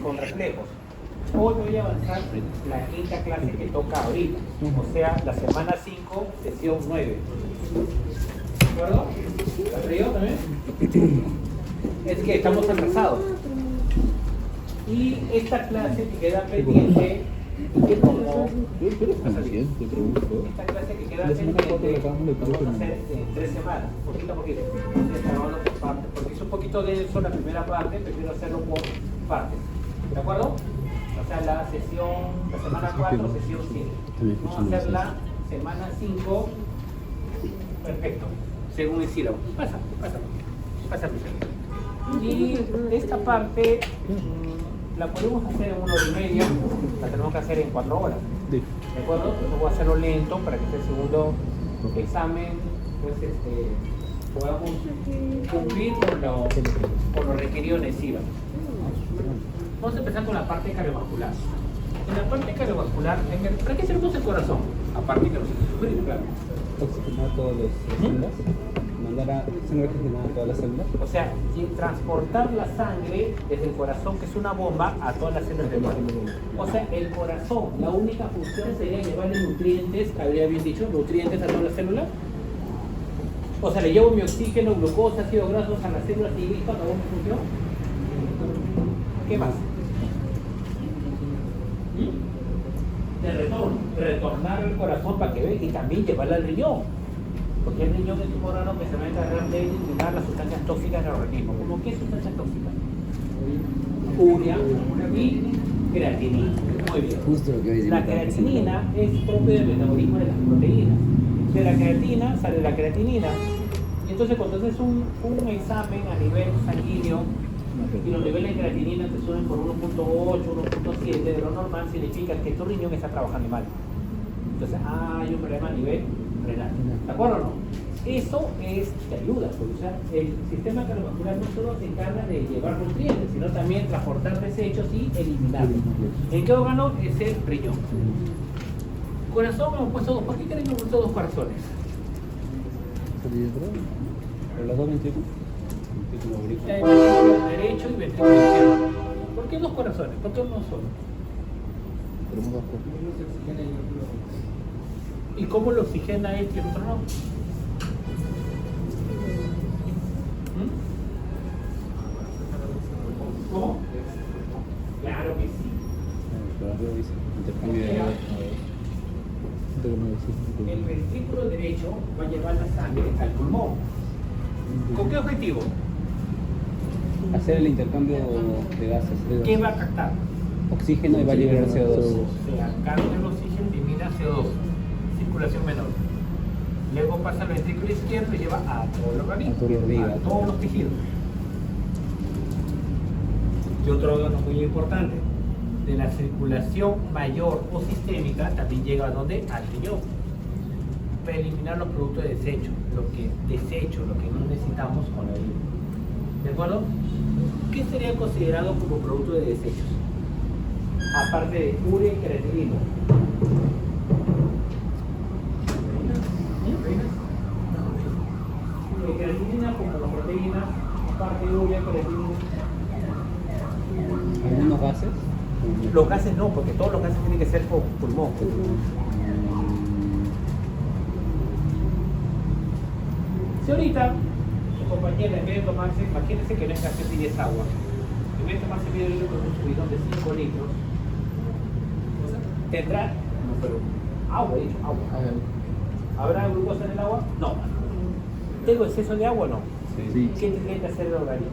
con reflejos. Hoy voy a avanzar la quinta clase que toca ahorita, o sea, la semana 5, sesión 9. ¿De acuerdo? ¿La traigo también? Es que estamos atrasados. Y esta clase que queda pendiente, como esta clase que queda pendiente, vamos a hacer en 3 semanas, poquito a poquito. Por partes, porque es un poquito denso la primera parte, prefiero hacerlo por partes. ¿De acuerdo? O sea, la semana 4, sesión 5. Vamos a hacer la semana 5, perfecto, según el sílabo. Pasa. Y esta parte la podemos hacer en 1 hora y media, la tenemos que hacer en 4 horas. ¿De acuerdo? Entonces voy a hacerlo lento para que este segundo examen, pues, podamos cumplir con lo requerido en el SIVA. Vamos a empezar con la parte cardiovascular. En la parte cardiovascular, ¿para qué servemos el corazón? Aparte que nos sufrir, claro. Oxigenar todas las células, mandar a sangre oxigenada a todas las células. O sea, transportar la sangre desde el corazón, que es una bomba, a todas las células del cuerpo. O sea, el corazón, la única función sería llevarle nutrientes, habría bien dicho, nutrientes a todas las células. O sea, le llevo mi oxígeno, glucosa, ácidos grasos a las células y listo, acabó mi función. ¿Qué más? De retornar al corazón para que vea y también llevarla al riñón. Porque el riñón es un órgano que se va a encargar de eliminar las sustancias tóxicas del organismo. ¿Cómo qué sustancias tóxicas? Urea y creatinina. Muy bien. La creatinina es propia del metabolismo de las proteínas. De la creatina sale la creatinina. Y entonces cuando haces un examen a nivel sanguíneo y los niveles de creatinina te suben por 1.8, 1.7 de lo normal, significa que tu riñón está trabajando mal. Entonces hay un problema a nivel renal. ¿De acuerdo o no? Eso te ayuda, porque o sea, el sistema cardiovascular no solo se encarga de llevar nutrientes, sino también transportar desechos y eliminarlos. ¿En qué órgano? Es el riñón. Corazón hemos puesto 2. ¿Por qué creen que hemos puesto 2 corazones? Los dos ventrículos. Ventrículo derecho y ventrículo izquierdo. ¿Por qué 2 corazones? ¿Por qué uno solo? Tenemos 2 cosas. ¿Y cómo lo oxigena este y el otro no? ¿Cómo? Claro que sí. El ventrículo derecho va a llevar la sangre al pulmón. ¿Con qué objetivo? Hacer el intercambio de gases. ¿Qué va a captar? Oxígeno y va a liberar CO2. O sea, carga el oxígeno, elimina CO2. Circulación menor. Luego pasa al ventrículo izquierdo y lleva a todo el organismo, a todos los tejidos. Y otro órgano muy importante, de la circulación mayor o sistémica, también llega a donde? Al riñón. Para eliminar los productos de desecho, lo que no necesitamos con la vida. ¿De acuerdo? ¿Qué sería considerado como producto de desechos? Aparte de urea y creatinina. Creatinina como la proteína, aparte de urea, creatinina. ¿Algunos gases? Los gases no, porque todos los gases tienen que ser por pulmón. Si ahorita su compañera en vez de tomarse, imagínense que no es gaseosa y es agua. En vez de tomarse medio litro con un subidón de 5 litros, tendrá, no, pero agua, he dicho, agua. ¿Habrá glucosa en el agua? No. ¿Tengo exceso de agua o no? Sí. ¿Qué tendría que hacer el organismo?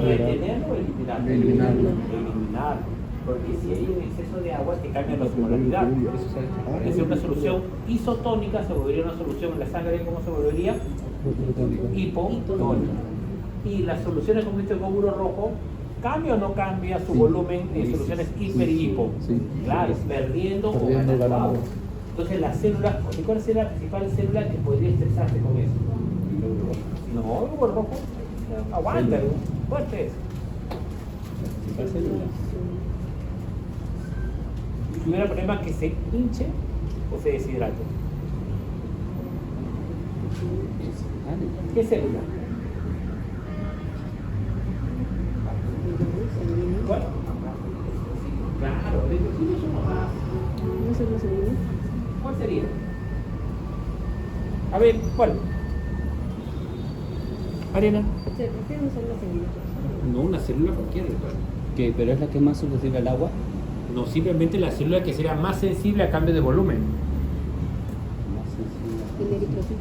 ¿Retenerlo o eliminarlo? Eliminarlo. Porque si hay un exceso de agua, te cambia la osmolaridad. Es una solución isotónica, se volvería una solución en la sangre, ¿cómo se volvería? Hipotónica. Y las soluciones como este glóbulo rojo, ¿cambia o no cambia su volumen en soluciones hiper y hipo? Claro, perdiendo o ganando agua. Entonces las células, ¿cuál es la principal célula que podría estresarse con eso? No, el glóbulo rojo. Aguanta, fuerte es. La célula. ¿Tuviera problema que se hinche o se deshidrate? ¿Qué célula? ¿Cuál? microciclo es uno más. No sé cómo se dice. ¿Cuál sería? A ver, ¿cuál? Arena. Se refiere a una célula sanguínea. No, una célula cualquiera, claro. Que, pero es la que es más susceptible al agua. No, simplemente la célula que será más sensible a cambio de volumen. Más sensible. El eritrocito,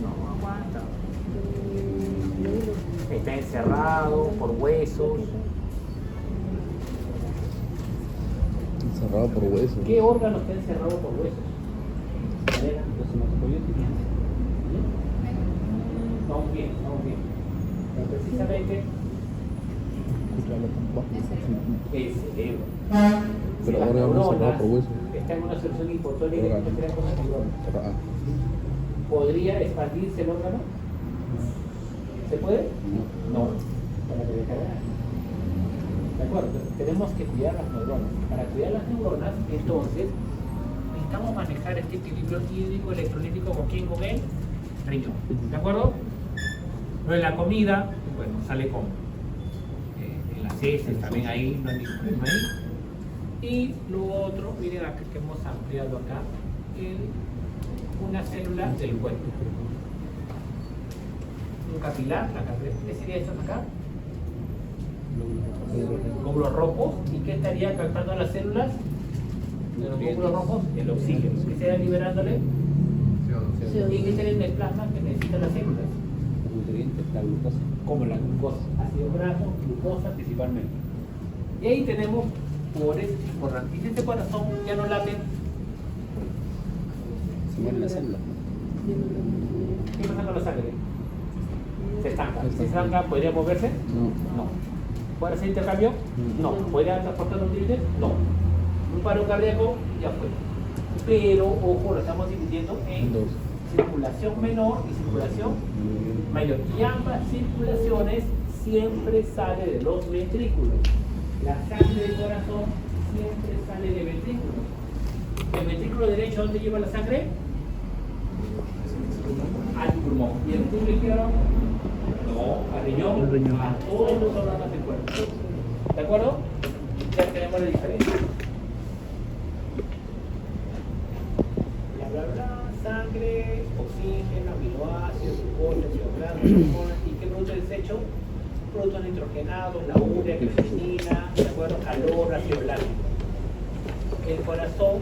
No aguanta. no. Está encerrado por huesos. Encerrado por hueso. ¿Qué órgano está encerrado por huesos? Arena. Los hematopoieticos. Vamos bien, vamos bien. Pero precisamente el cerebro. Pero Si las órgano neuronas cerrado por hueso. están en una solución hipotónica que Órgano. no crea con las neuronas. Ah, ¿Podría expandirse el órgano? ¿Se puede? No. Para que descargar. ¿De acuerdo? Entonces, tenemos que cuidar las neuronas. Para cuidar las neuronas, entonces, necesitamos manejar este equilibrio hídrico electrolítico con quién, con el riñón. ¿De acuerdo? Lo de la comida, bueno, sale con en las heces, también ahí, no hay ningún problema ahí. Y lo otro, miren acá que hemos ampliado acá, una célula del cuerpo. Un capilar, ¿qué sería eso acá? Glóbulos rojos. ¿Y qué estaría captando las células de los glóbulos rojos? El oxígeno. ¿Qué estaría liberándole? ¿Y qué estaría en el plasma que necesitan las células? Los nutrientes, la glucosa. Como la glucosa, ácido graso, glucosa principalmente. Y ahí tenemos pores importantes. Y si este corazón ya no late, Se muere la célula. ¿qué pasa con la sangre? Se estanca. Si se estanca, ¿podría moverse? no. No. ¿Puede hacer intercambio? No. ¿Podría transportar nutrientes? No. Un paro cardíaco, ya fue. Pero, ojo, lo estamos dividiendo en Dos. circulación menor y circulación mayor. Y ambas circulaciones siempre sale de los ventrículos. La sangre del corazón siempre sale de ventrículos. ¿El ventrículo derecho dónde lleva la sangre? Al pulmón. ¿Y el ventrículo izquierdo? No, al riñón, Al riñón. a todos los órganos del cuerpo. ¿De acuerdo? Ya tenemos la diferencia. Bla, bla, bla, sangre, oxígeno, aminoácidos, glucosa, cianuro, hormonas. ¿Y qué producto de desecho? Productos nitrogenados, la urea, creatinina, ¿de acuerdo? Calor, ácido láctico. El corazón,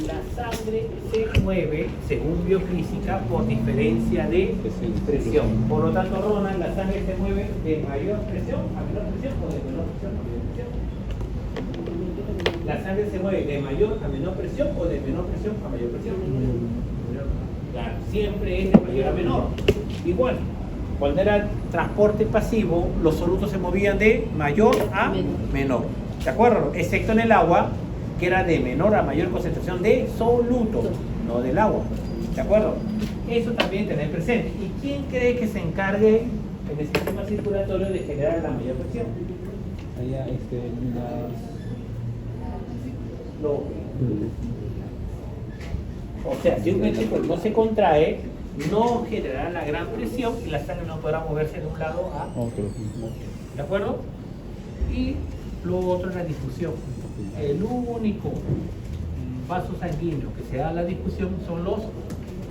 la sangre se mueve, según biofísica, por diferencia de presión. Por lo tanto, Ronald, la sangre se mueve de mayor presión a menor presión o de menor presión a mayor presión. La sangre se mueve de mayor a menor presión o de menor presión a mayor presión. Claro, siempre es de mayor a menor. Igual, cuando era transporte pasivo, los solutos se movían de mayor a menor. ¿De acuerdo? Excepto en el agua, que era de menor a mayor concentración de soluto, no del agua. ¿De acuerdo? Eso también tener presente. ¿Y quién cree que se encargue en el sistema circulatorio de generar la mayor presión? Allá, O sea, si un ventrículo no se contrae, no generará la gran presión y la sangre no podrá moverse de un lado a Otro. ¿de acuerdo? Y lo otro es la difusión. El único vaso sanguíneo que se da la difusión son los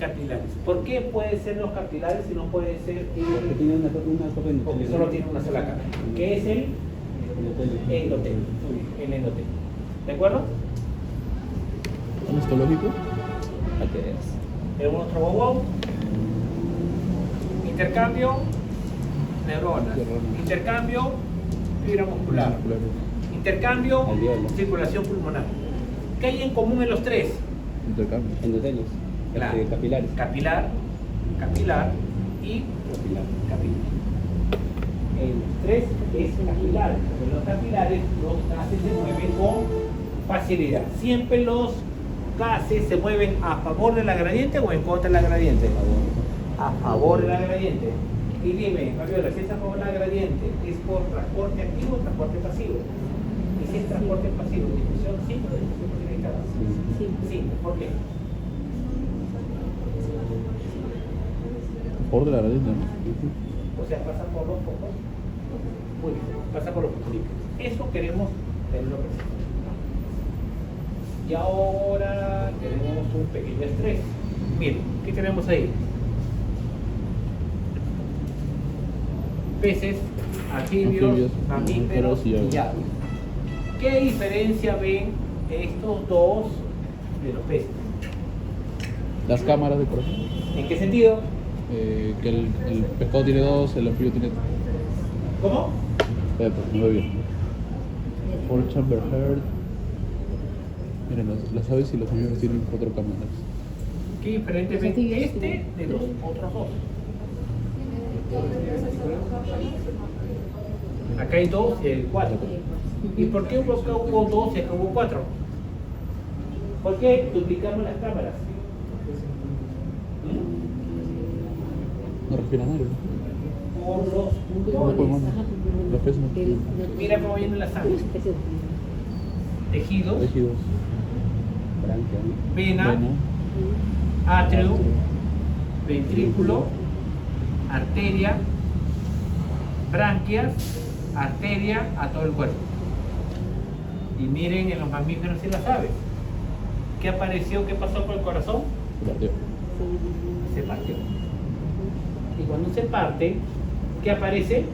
capilares. ¿Por qué puede ser los capilares y no puede ser Porque tiene una copia en porque solo tiene una sola capa? ¿Qué es el endotelio? El endotelio. ¿De acuerdo? ¿Un histológico? ¿Qué es? El otro wow. Intercambio neuronas. Intercambio fibra muscular. Intercambio Alveolo. circulación pulmonar. ¿Qué hay en común en los tres? Intercambio. Endotelios. Claro. Capilares. Capilar y Capilar. capilar. En los tres es capilar. En los capilares los gases se mueven con facilidad. Siempre los gases se mueven a favor de la gradiente o en contra de la gradiente. A favor de la gradiente. Y dime, Fabiola, si es a favor de la gradiente, ¿es por transporte activo o transporte pasivo? Y si es transporte pasivo, ¿difusión simple o difusión facilitada? Sí. ¿Por qué? Por de la gradiente, ¿no? O sea, pasa por los focos. Muy bien, pasa por los focos. Eso queremos tenerlo presente. Y ahora tenemos un pequeño estrés. Miren, ¿qué tenemos ahí? Peces, anfibios, mamíferos y aves. ¿Qué diferencia ven estos dos de los peces? Las cámaras de corazón. ¿En qué sentido? Que el pescado tiene 2, el anfibio tiene 3. ¿Cómo? Espérate, no veo bien. For chamber heard. Miren, las aves y los mamíferos tienen 4 cámaras. ¿Qué diferente ven este de los otros dos? Acá hay 2 y hay 4. ¿Y por qué acá hubo 2 y acá hubo 4? ¿Por qué duplicamos las cámaras? No respiran aire. Por los No pulmones. pulmones. Los peces no tienen Mira cómo viene la sangre. Tejidos, tejidos. Branquia, ¿no? vena, Vena, atrio, ventrículo, arteria, branquias, arteria a todo el cuerpo. Y miren en los mamíferos y las aves. ¿Qué apareció? ¿Qué pasó con el corazón? partió. Se partió. Y cuando se parte, ¿qué aparece?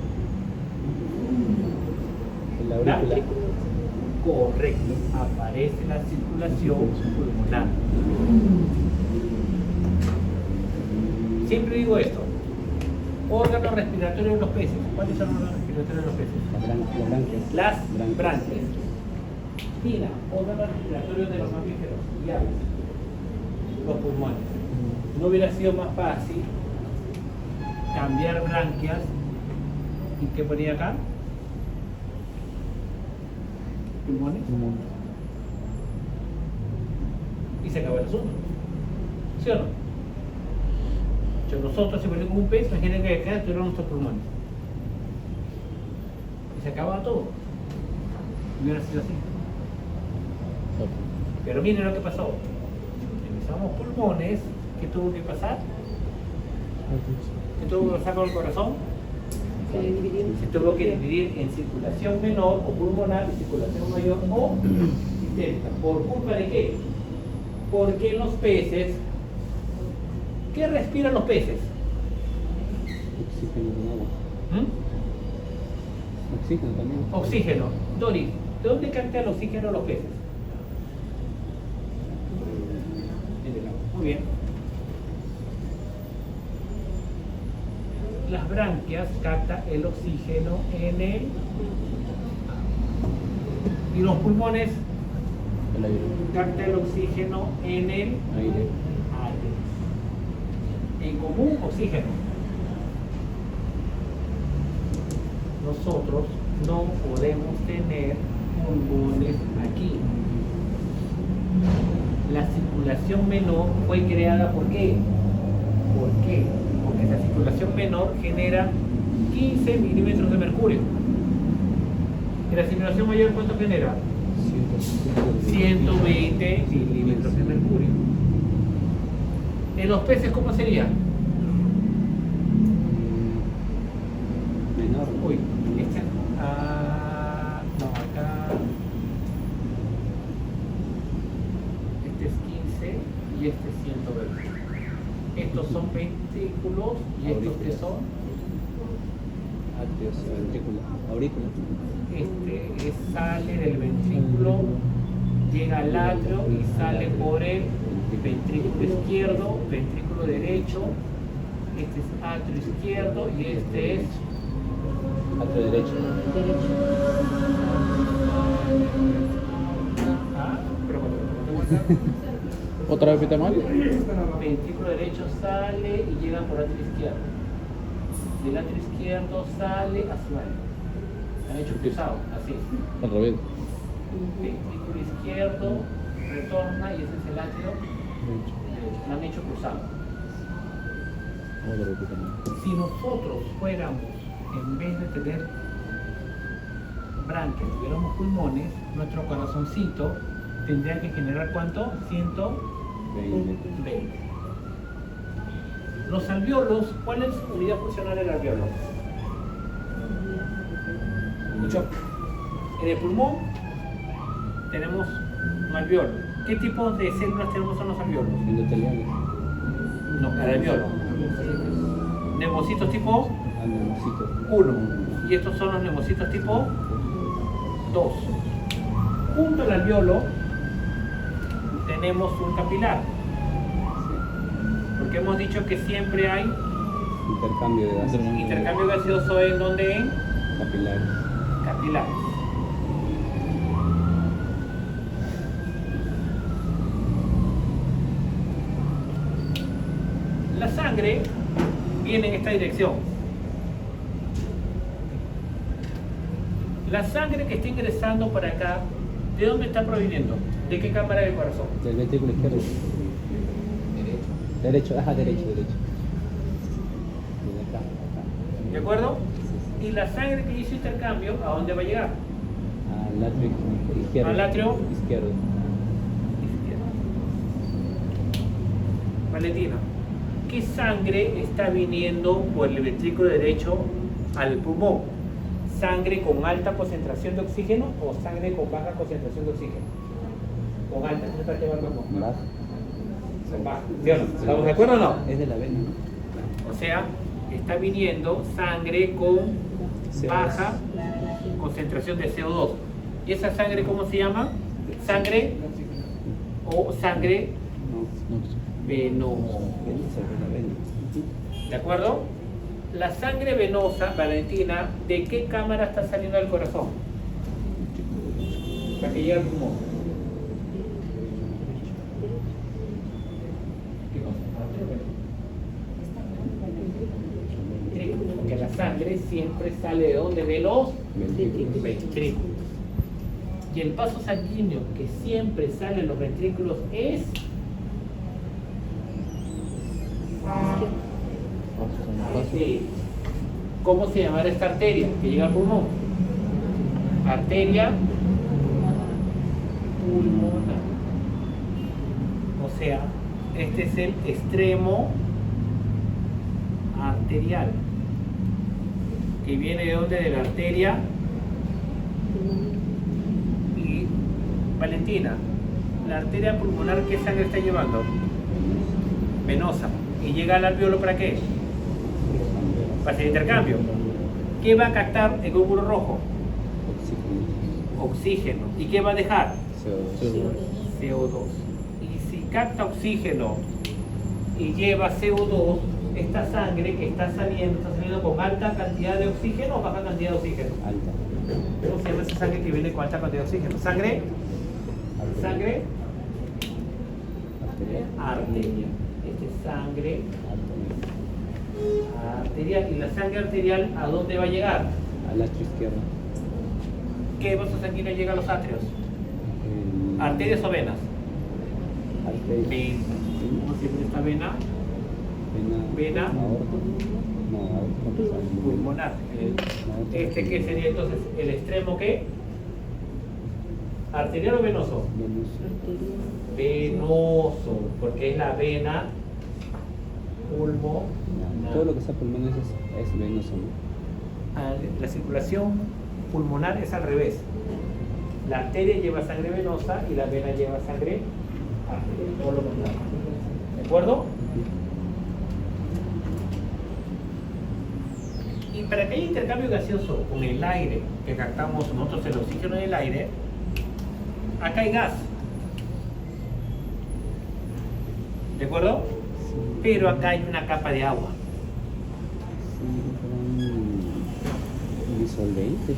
En la aurícula. Correcto, aparece la circulación pulmonar. Siempre digo esto. Órganos respiratorios de los peces. ¿Cuáles son los órganos respiratorios de los peces? Las branquias. Las Branquias. branquias. Mira, órganos respiratorios de los mamíferos y aves. Los pulmones. ¿No hubiera sido más fácil cambiar branquias y qué ponía acá? Pulmones. Y se acabó el asunto. ¿Sí o no? Si nosotros si ponemos un pez, imaginen que acá tuvieron nuestros pulmones. Y se acaba todo. Y hubiera sido así. Pero miren lo que pasó. Empezamos pulmones, ¿qué tuvo que pasar? ¿Qué tuvo que pasar con el corazón? Se dividió. Se tuvo que dividir en circulación menor o pulmonar y circulación mayor o sistémica. ¿Por culpa de qué? Porque los peces, ¿qué respiran los peces? Oxígeno con agua. ¿Mm? Oxígeno también. Oxígeno. Dori, ¿de dónde capta el oxígeno los peces? Del agua. Muy bien. Las branquias captan el oxígeno en el y los pulmones El aire. captan el oxígeno en el Aire. aire. En común, oxígeno. Nosotros no podemos tener pulmones aquí. La circulación menor fue creada ¿por qué? ¿Por qué? Porque la circulación menor genera 15 milímetros de mercurio. ¿Y la circulación mayor cuánto genera? 120 milímetros de mercurio. ¿En los peces cómo sería? Menor. Uy, no, acá. Este es 15 y este es 120. Estos son ventrículos y estos que son. Atrios, ventrícula. Aurícula. Este sale del ventrículo, llega al atrio y sale por el ventrículo izquierdo, ventrículo derecho. Este es atrio izquierdo y este es Atrio derecho. pero cuando ¿Otra vez pita mal? ventrículo derecho sale y llega por atrio izquierdo. Del atrio izquierdo sale a su lado. Han hecho cruzado, así. Al revés. Ventrículo izquierdo retorna y ese es el atrio derecho. Lo han hecho cruzado. Otra vez pita mal. Si nosotros fuéramos, en vez de tener branquias, tuviéramos pulmones, nuestro corazoncito tendría que generar ¿cuánto? 120. Los alvéolos, ¿cuál es su unidad funcional del alvéolo? ¿Escuchó? En el pulmón tenemos un alvéolo. ¿Qué tipo de células tenemos en los alveolos? Endoteliales. No, el alveolo. Neumocitos tipo Anemocitos. 1. Y estos son los neumocitos tipo 2. Junto al alveolo tenemos un capilar. Porque hemos dicho que siempre hay Intercambio de gases. intercambio gaseoso en donde en Capilares. capilares. La sangre viene en esta dirección. La sangre que está ingresando por acá, ¿de dónde está proviniendo? ¿De qué cámara del corazón? Del ventrículo izquierdo. Derecho, ajá, derecho. De acá, acá. ¿De acuerdo? Y la sangre que hizo intercambio, ¿a dónde va a llegar? Al atrio izquierdo. ¿Al atrio? Izquierdo. Izquierda. Valentina, ¿qué sangre está viniendo por el ventrículo derecho al pulmón? ¿Sangre con alta concentración de oxígeno o sangre con baja concentración de oxígeno? Con alta concentración de oxígeno. Baja. Con baja. ¿Sí o no? ¿Estamos de acuerdo o no? Es de la vena, ¿no? O sea, está viniendo sangre con CO2. baja concentración de CO2. ¿Y esa sangre cómo se llama? Sangre o sangre No. venosa. Vena sobre la vena. ¿De acuerdo? La sangre venosa, Valentina, ¿de qué cámara está saliendo del corazón? Para que llegue al pulmón. ¿Qué cosa? Porque la sangre siempre sale de dónde? De los Ventrículos. ventrículos. Y el vaso sanguíneo que siempre sale en los ventrículos es sí. ¿Cómo se llamará esta arteria que llega al pulmón? Arteria pulmonar. O sea, este es el extremo arterial. Que viene de donde? De la arteria. Y Valentina, la arteria pulmonar, ¿qué sangre está llevando? Venosa. ¿Y llega al alveolo para qué? Para hacer intercambio. ¿Qué va a captar el glóbulo rojo? Oxígeno. Oxígeno. ¿Y qué va a dejar? CO2. CO2. Y si capta oxígeno y lleva CO2, esta sangre que está saliendo con alta cantidad de oxígeno o baja cantidad de oxígeno. Alta. ¿Cómo se llama esa sangre que viene con alta cantidad de oxígeno? Sangre Arterial. arterial. Este es sangre arterial. ¿Y la sangre arterial a dónde va a llegar? Al atrio izquierdo. ¿Qué vaso sanguíneo llega a los atrios? El- ¿Arterias o venas? Arteria. Venas. ¿Cómo se llama esta vena? Vena. Aorta. No, aorta. Pulmonar. Este que sería entonces el extremo ¿qué? ¿Arterial o venoso? Venoso. Venoso, porque es la vena pulmonar. Todo lo que sea pulmón es venoso, ¿no? La circulación pulmonar es al revés. La arteria lleva sangre venosa y la vena lleva sangre arterial. Todo lo contrario. ¿De acuerdo? Y para que haya intercambio gaseoso con el aire, que captamos nosotros el oxígeno en el aire, acá hay gas. ¿De acuerdo? Pero acá hay una capa de agua. Sí, un disolvente.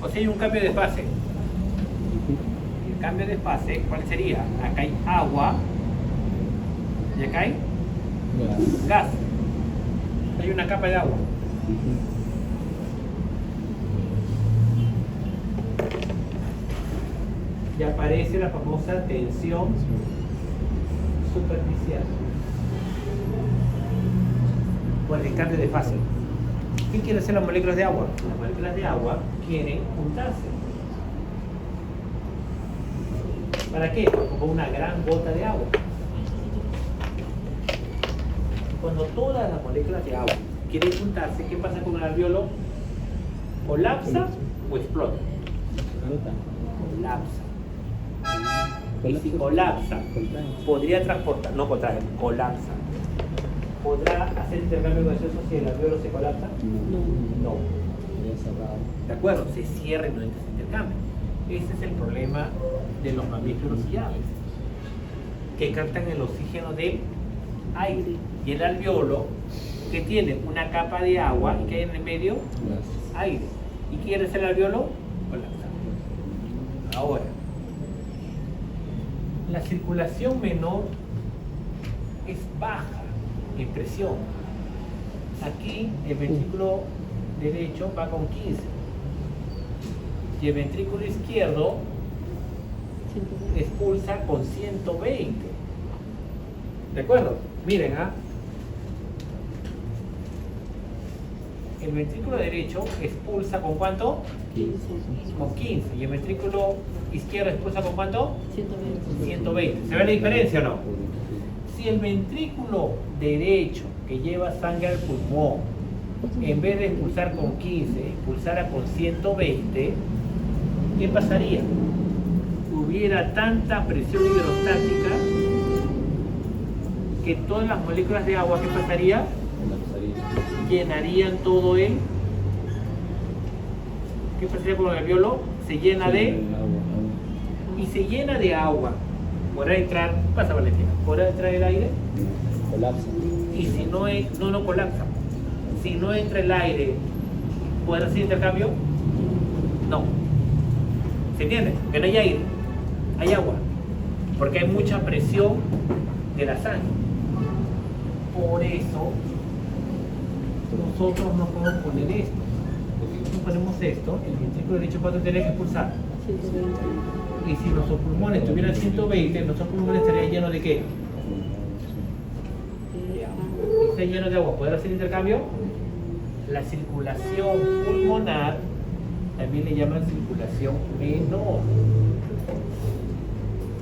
O sea, hay un cambio de fase. El cambio de fase, ¿cuál sería? Acá hay agua y acá hay gas. Hay una capa de agua. Y aparece la famosa tensión superficial por el cambio de fase. ¿Qué quieren hacer las moléculas de agua? Las moléculas de agua quieren juntarse. ¿Para qué? Como una gran gota de agua. Cuando todas las moléculas de agua quieren juntarse, ¿qué pasa con el alveolo? ¿Colapsa o explota? colapsa. Y Colapsa. si colapsa, Contrae. podría transportar, no contrae, colapsa. ¿Podrá hacer intercambio gaseoso si el alveolo se colapsa? No. No. Ya cerrado. ¿De acuerdo? Se cierra y no entra ese intercambio. Ese es el problema de los mamíferos y aves, que captan el oxígeno del aire. Y el alveolo, que tiene una capa de agua y que hay en el medio Gracias. aire. ¿Y quiere hacer el alveolo? Colapsa. Ahora, la circulación menor es baja en presión. Aquí el ventrículo derecho va con 15 y el ventrículo izquierdo expulsa con 120. ¿De acuerdo? Miren, el ventrículo derecho expulsa con ¿cuánto? 15. Con 15. ¿Y el ventrículo izquierdo expulsa con cuánto? 120. 120. ¿Se ve la diferencia o no? Si el ventrículo derecho que lleva sangre al pulmón, en vez de expulsar con 15, expulsara con 120, ¿qué pasaría? Hubiera tanta presión hidrostática que todas las moléculas de agua, ¿qué pasaría? Colapsaría. Llenarían todo el... ¿Qué pasaría con el alveolo? Se llena de... Agua. Y se llena de agua. ¿Podrá entrar? Pasa, Valentina. ¿Podrá entrar el aire? Colapsa. Y si no colapsa. Si no entra el aire, ¿podrá hacer intercambio? No. ¿Se entiende? Que no hay aire, hay agua. Porque hay mucha presión de la sangre. Por eso nosotros no podemos poner esto. Porque si ponemos esto, el ventrículo derecho, ¿cuánto tendría que expulsar? 120. Y si nuestros pulmones tuvieran 120, nuestros pulmones estarían llenos de ¿qué? Y está lleno de agua. ¿Podrá hacer intercambio? La circulación pulmonar también le llaman circulación menor.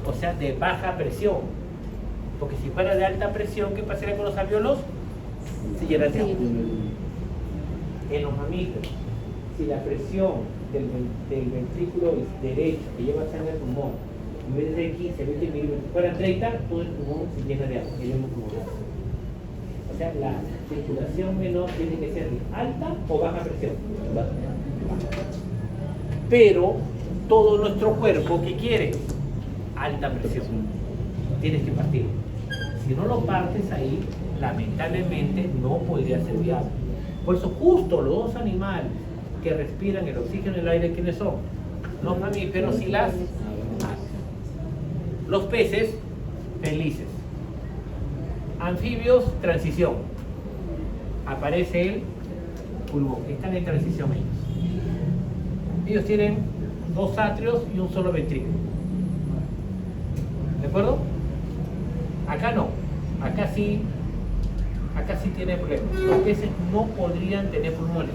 O sea, de baja presión. Porque si fuera de alta presión, ¿qué pasaría con los alveolos? Se llenan de agua. En los mamíferos, si la presión del ventrículo derecho que lleva sangre al pulmón, en vez de 15, 20 milímetros, fuera 30, todo el pulmón se llena de agua, el llamo pulmonar. O sea, la circulación menor tiene que ser de alta o baja presión. Baja. Pero todo nuestro cuerpo, ¿qué quiere? Alta presión. Tienes que partirlo. Si no lo partes ahí, lamentablemente no podría ser viable. Por eso justo los dos animales que respiran el oxígeno y el aire, ¿quiénes son? Los mamíferos y las aves. Los peces, felices. Anfibios, transición. Aparece el pulmón. Están en transición ellos. Ellos tienen 2 atrios y un solo ventrículo. ¿De acuerdo? Acá no. Acá sí tiene problemas. Los peces no podrían tener pulmones.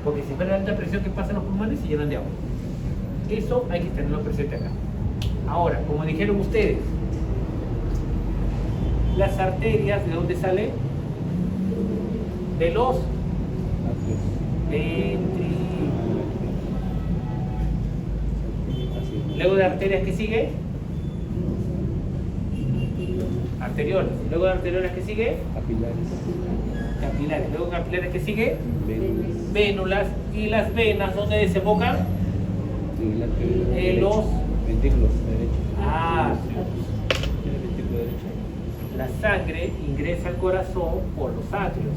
Porque si fuera alta presión que pasa en los pulmones, se llenan de agua. Eso hay que tenerlo presente acá. Ahora, como dijeron ustedes, las arterias, ¿de dónde sale? De los ventrículos. Luego de arterias, ¿qué sigue? Arteriolas. Luego de arteriolas, ¿qué sigue? Capilares. Capilares. Luego capilares, ¿qué sigue? Venas. Vénulas. Y las venas, ¿dónde desembocan? En los ventrículos derechos. En el ventrículo derecho. La sangre ingresa al corazón por los atrios.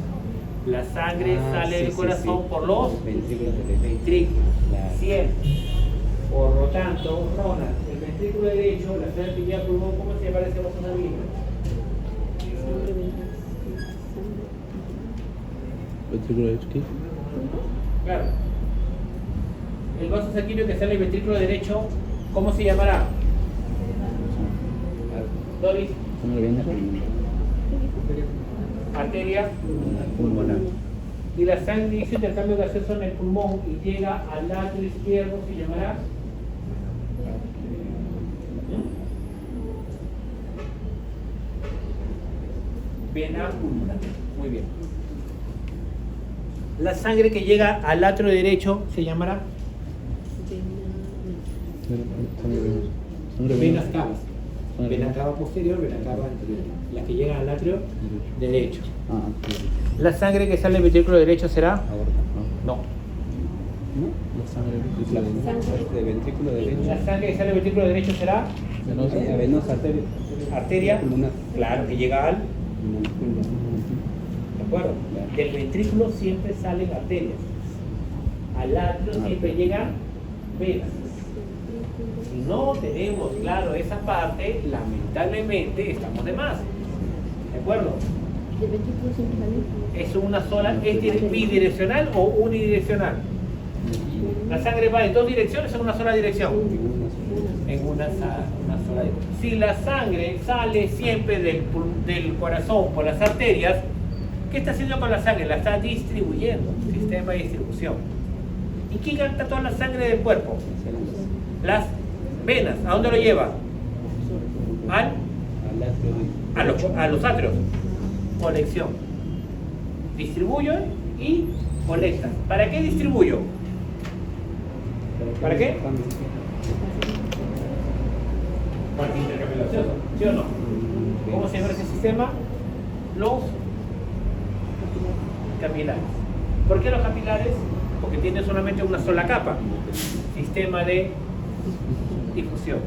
La sangre sale del corazón por los ventrículos derechos. ventrículos. Claro. Siempre. Por lo tanto, Ronald, el ventrículo derecho, la sangre que lleva al pulmón, ¿cómo se parece a una vida? ¿Ventrículo derecho qué? Claro. El vaso sanguíneo que sale del ventrículo derecho, ¿cómo se llamará? Doris, ¿Cómo lo viene? arteria pulmonar. Y la sangre hizo intercambio gaseoso en el pulmón y llega al lado izquierdo, se llamará vena pulmonar. Muy bien. La sangre que llega al atrio derecho se llamará Sangre venosa. Sangre Venas venosa. cavas. Sangre Vena venosa. cava posterior, vena cava anterior. Las que llegan al atrio derecho. Ah, sí. La sangre que sale del ventrículo derecho será. Aorta. No. ¿No? La sangre La venosa. venosa de ventrículo derecho. La sangre que sale del ventrículo derecho será Venosa. La venosa arteria. arteria. Pulmonar. Claro, que llega al. Pulmonar. ¿De acuerdo? Del ventrículo siempre salen arterias. Al atrio siempre llegan venas. Si no tenemos claro esa parte, lamentablemente estamos de más. ¿De acuerdo? ¿El ventrículo siempre sale? Es una sola, ¿es bidireccional o unidireccional? La sangre va en dos direcciones o en una sola dirección. En una sola dirección. Si la sangre sale siempre del corazón por las arterias, ¿qué está haciendo con la sangre? La está distribuyendo, sistema de distribución. ¿Y quién gasta toda la sangre del cuerpo? Las venas. ¿A dónde lo lleva? A los atrios. Colección. Distribuyo y colecta. ¿Para qué distribuyo? ¿Para qué? Para intercambiación, ¿sí o no? ¿Cómo se llama ese sistema? Los capilares. ¿Por qué los capilares? Porque tienen solamente una sola capa. Sistema de difusión.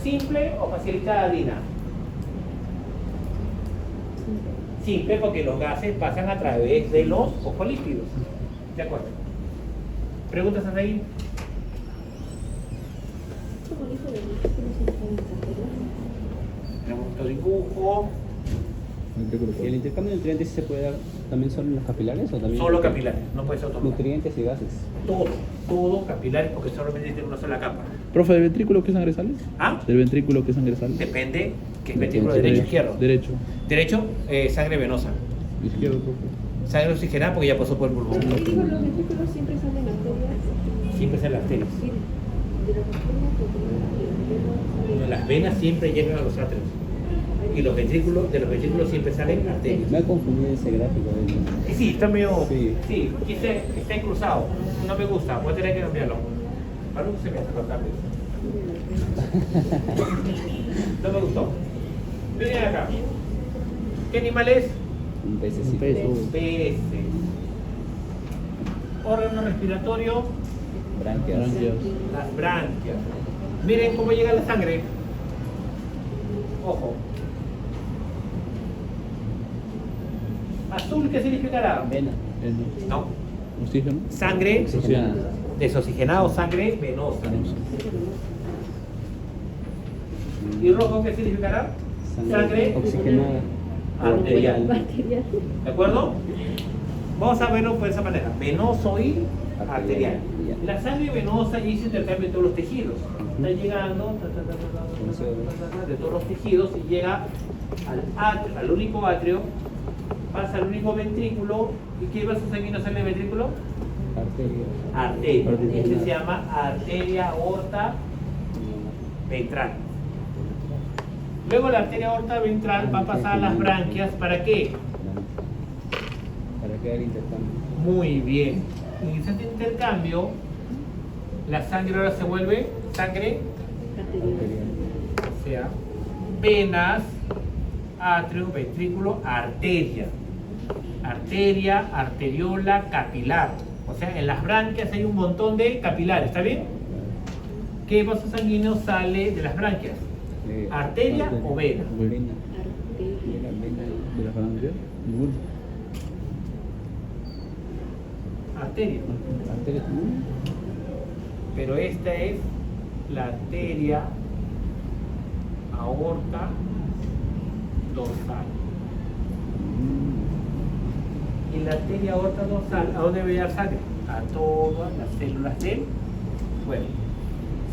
¿Simple o facilitada, Dina? Simple, porque los gases pasan a través de los fosfolípidos. ¿De acuerdo? ¿Preguntas hasta ahí? ¿Cómo dijo del ventrículo siempre sale en las arterias? Tenemos otro dibujo. ¿Y el intercambio de nutrientes se puede dar también solo en los capilares o también? Solo capilares, no puede ser otro lugar. Nutrientes y gases. Todo capilares, porque solamente tiene una sola capa. Profe, ¿del ventrículo qué sangre sale? ¿Ah? ¿Del ventrículo qué sangre sale? Depende que es ventrículo derecho o izquierdo. Derecho. Derecho, sangre venosa. Izquierdo, profe. Sangre oxigenada porque ya pasó por el pulmón. Porque dijo los ventrículos siempre salen en arterias. Siempre salen las arterias. Sí, de las arterias porque de Las venas siempre llegan a los atrios. Y los ventrículos, de los ventrículos siempre salen arterias. Me ha confundido ese gráfico. Sí, está medio. Sí. Sí, está cruzado. No me gusta, voy a tener que cambiarlo. Algo se me hace los cambios. No me gustó. Miren acá. ¿Qué animal es? Un pececito. Un pez. Peces. Órgano respiratorio, Branquias. Branquias. las branquias. Miren cómo llega la sangre. Ojo. Azul, ¿qué significará? Vena. Veno. No. Oxígeno. Sangre Oxigenada. desoxigenada o sangre venosa. ¿Y rojo qué significará? Sangre oxigenada. arterial. Bacterial. ¿De acuerdo? Vamos a verlo por esa manera. Venoso y arterial. La sangre venosa hizo intercambio de todos los tejidos. Está llegando de todos los tejidos y llega al único atrio, pasa al único ventrículo. ¿Y qué vaso sanguíneo sale del ventrículo? Arteria. Arteria. Este se llama arteria aorta ventral. Luego la arteria aorta ventral va a pasar a las branquias. ¿Para qué? Para que haya intercambio. Muy bien. En ese intercambio, la sangre ahora se vuelve sangre, Arterial. o sea, venas, atrio, ventrículo, arteria. Arteria, arteriola, capilar. O sea, en las branquias hay un montón de capilares, ¿está bien? ¿Qué vaso sanguíneo sale de las branquias? ¿Arteria o vena? Vena. Arteria. ¿De la branquias? Ninguna. Arteria. Arteria. Pero esta es la arteria aorta dorsal. Y la arteria aorta dorsal, ¿a dónde debe llegar sangre? A todas las células del cuerpo.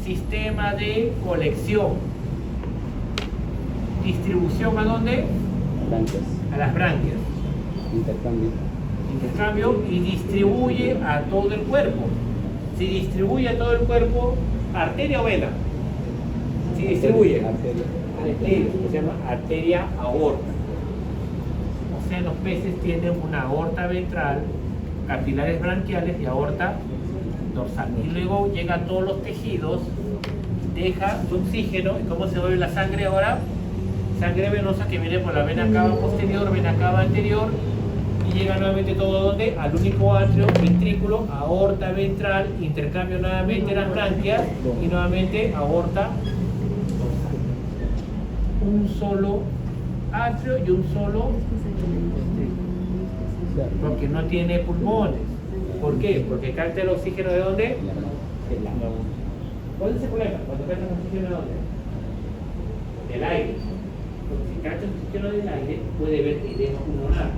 Sistema de colección. Distribución, ¿a dónde? Branquias. A las branquias. Intercambio. Intercambio y distribuye a todo el cuerpo. Si distribuye a todo el cuerpo, arteria o vena. Si distribuye, Arteria. arteria, se llama arteria aorta. O sea, los peces tienen una aorta ventral, capilares branquiales y aorta dorsal. Y luego llega a todos los tejidos deja su oxígeno. ¿Y cómo se mueve la sangre ahora? Sangre venosa que viene por la vena cava posterior, vena cava anterior, y llega nuevamente todo donde, al único atrio, ventrículo, aorta ventral, intercambio nuevamente las branquias y nuevamente aorta dorsal. Un solo atrio y un solo ventrículo, porque no tiene pulmones. ¿Por qué? Porque capta el oxígeno ¿de dónde? Del agua. ¿Cuál es el problema? Cuando capta el oxígeno ¿de dónde? Del aire. Porque si capta el oxígeno del aire, puede haber edema pulmonar.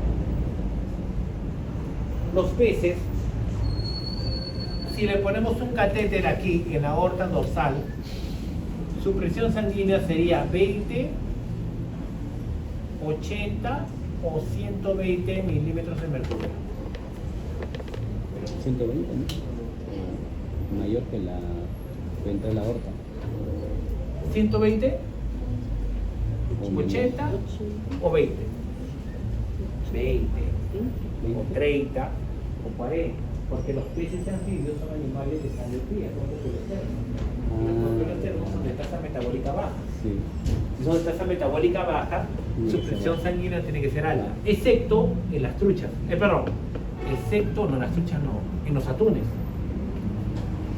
Los peces, si le ponemos un catéter aquí en la aorta dorsal, su presión sanguínea sería 20, 80 o 120 milímetros de mercurio. 120, ¿no? Mayor que la que entra en la aorta. 120, 80 o 20. 20 o 30 o 40, porque los peces anfibios son animales de sangre fría, son los son de tasa metabólica baja. Sí. Si son de tasa metabólica baja, su presión sanguínea tiene que ser alta, excepto en las truchas, excepto, no, en las truchas no, en los atunes.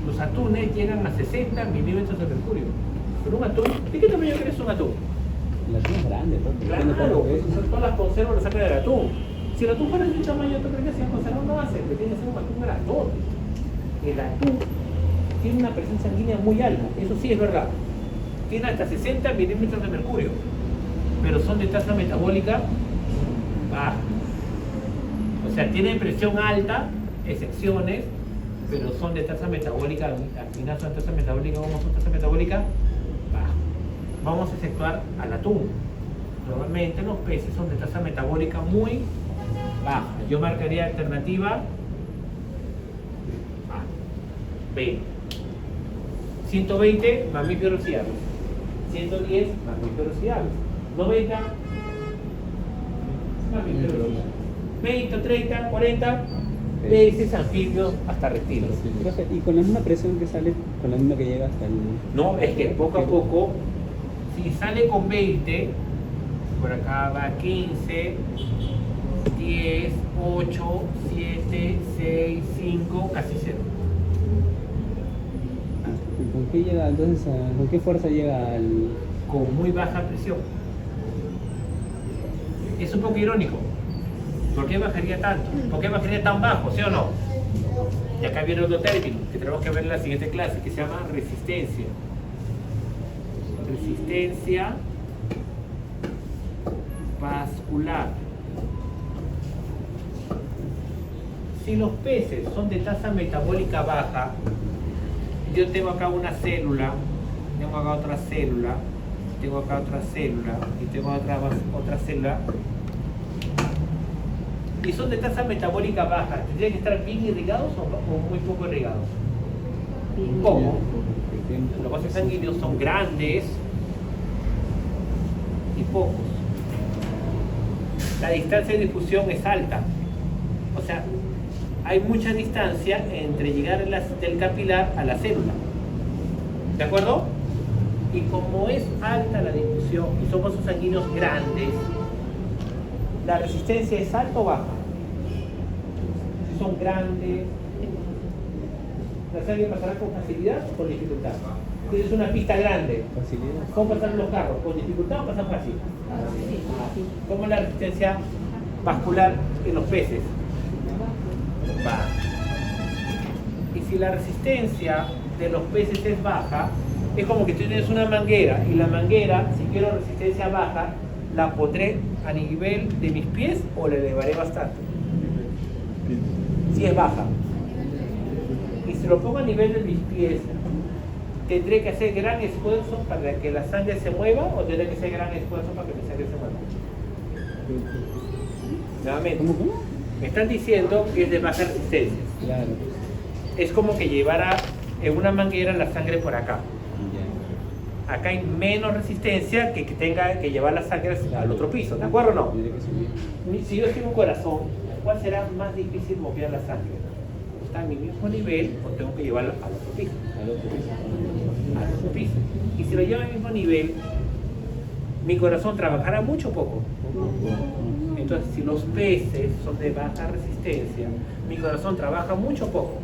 Los atunes llegan a 60 milímetros de mercurio. Pero un atún, ¿de qué tamaño crees un atún? El atún es grande, ¿no? Claro, todas las conservas las sacan del atún. Si el atún fuera de un tamaño, ¿tú crees que si el conservador no hace? Que tiene que ser un atún grandote. El atún tiene una presión sanguínea muy alta, eso sí es verdad. Tiene hasta 60 milímetros de mercurio, pero son de tasa metabólica baja. O sea, tienen presión alta, excepciones, pero son de tasa metabólica, al final son de tasa metabólica, ¿cómo son tasa metabólica? Baja. Vamos a exceptuar al atún. Normalmente los peces son de tasa metabólica muy baja. Yo marcaría alternativa A, B. 120 mamíferos y aves. 110 mamíferos y aves. 90 mamíferos y aves. 20, 30, 40 peces, anfibios, hasta reptiles. Profe, y con la misma presión que sale, con la misma que llega hasta el... No, es que poco a poco, si sale con 20, por acá va 15, 10, 8, 7, 6, 5, casi 0. ¿Con qué llega entonces? ¿Con qué fuerza llega al...? Con muy baja presión. Es un poco irónico. ¿Por qué bajaría tanto? ¿Por qué bajaría tan bajo? ¿Sí o no? Y acá viene otro término que tenemos que ver en la siguiente clase, que se llama resistencia. Resistencia vascular. Si los peces son de tasa metabólica baja, yo tengo acá una célula, tengo acá otra célula, tengo acá otra célula y tengo otra célula, y son de tasa metabólica baja, ¿tendrían que estar bien irrigados o muy poco irrigados? ¿Cómo? Los vasos sanguíneos son grandes y pocos. La distancia de difusión es alta, o sea, hay mucha distancia entre llegar del capilar a la célula. ¿De acuerdo? Y como es alta la difusión y son vasos sanguíneos grandes, ¿la resistencia es alta o baja? Si son grandes, ¿la sangre pasará con facilidad o con dificultad? Tienes una pista grande. Facilidad. ¿Cómo pasan los carros? ¿Con dificultad o pasan fácil? ¿Cómo es la resistencia vascular en los peces? Baja. Y si la resistencia de los peces es baja, es como que tú tienes una manguera y la manguera, si quiero resistencia baja, la pondré a nivel de mis pies o la elevaré bastante. Si es baja. Y si lo pongo a nivel de mis pies, ¿tendré que hacer gran esfuerzo para que la sangre se mueva o tendré que hacer gran esfuerzo para que mi sangre se mueva? Nuevamente. ¿Cómo? Me están diciendo que es de baja resistencia. Claro. Es como que llevara en una manguera la sangre por acá. Ya. Acá hay menos resistencia que tenga que llevar la sangre al otro piso, ¿de acuerdo o no? Tendría que subir. Si yo tengo un corazón, ¿cuál será más difícil mover la sangre? está a mi mismo nivel o tengo que llevarlo al otro piso. Al otro piso. Al otro piso. Y si lo llevo al mismo nivel, mi corazón trabajará mucho o poco. Entonces, si los peces son de baja resistencia, mi corazón trabaja mucho o poco.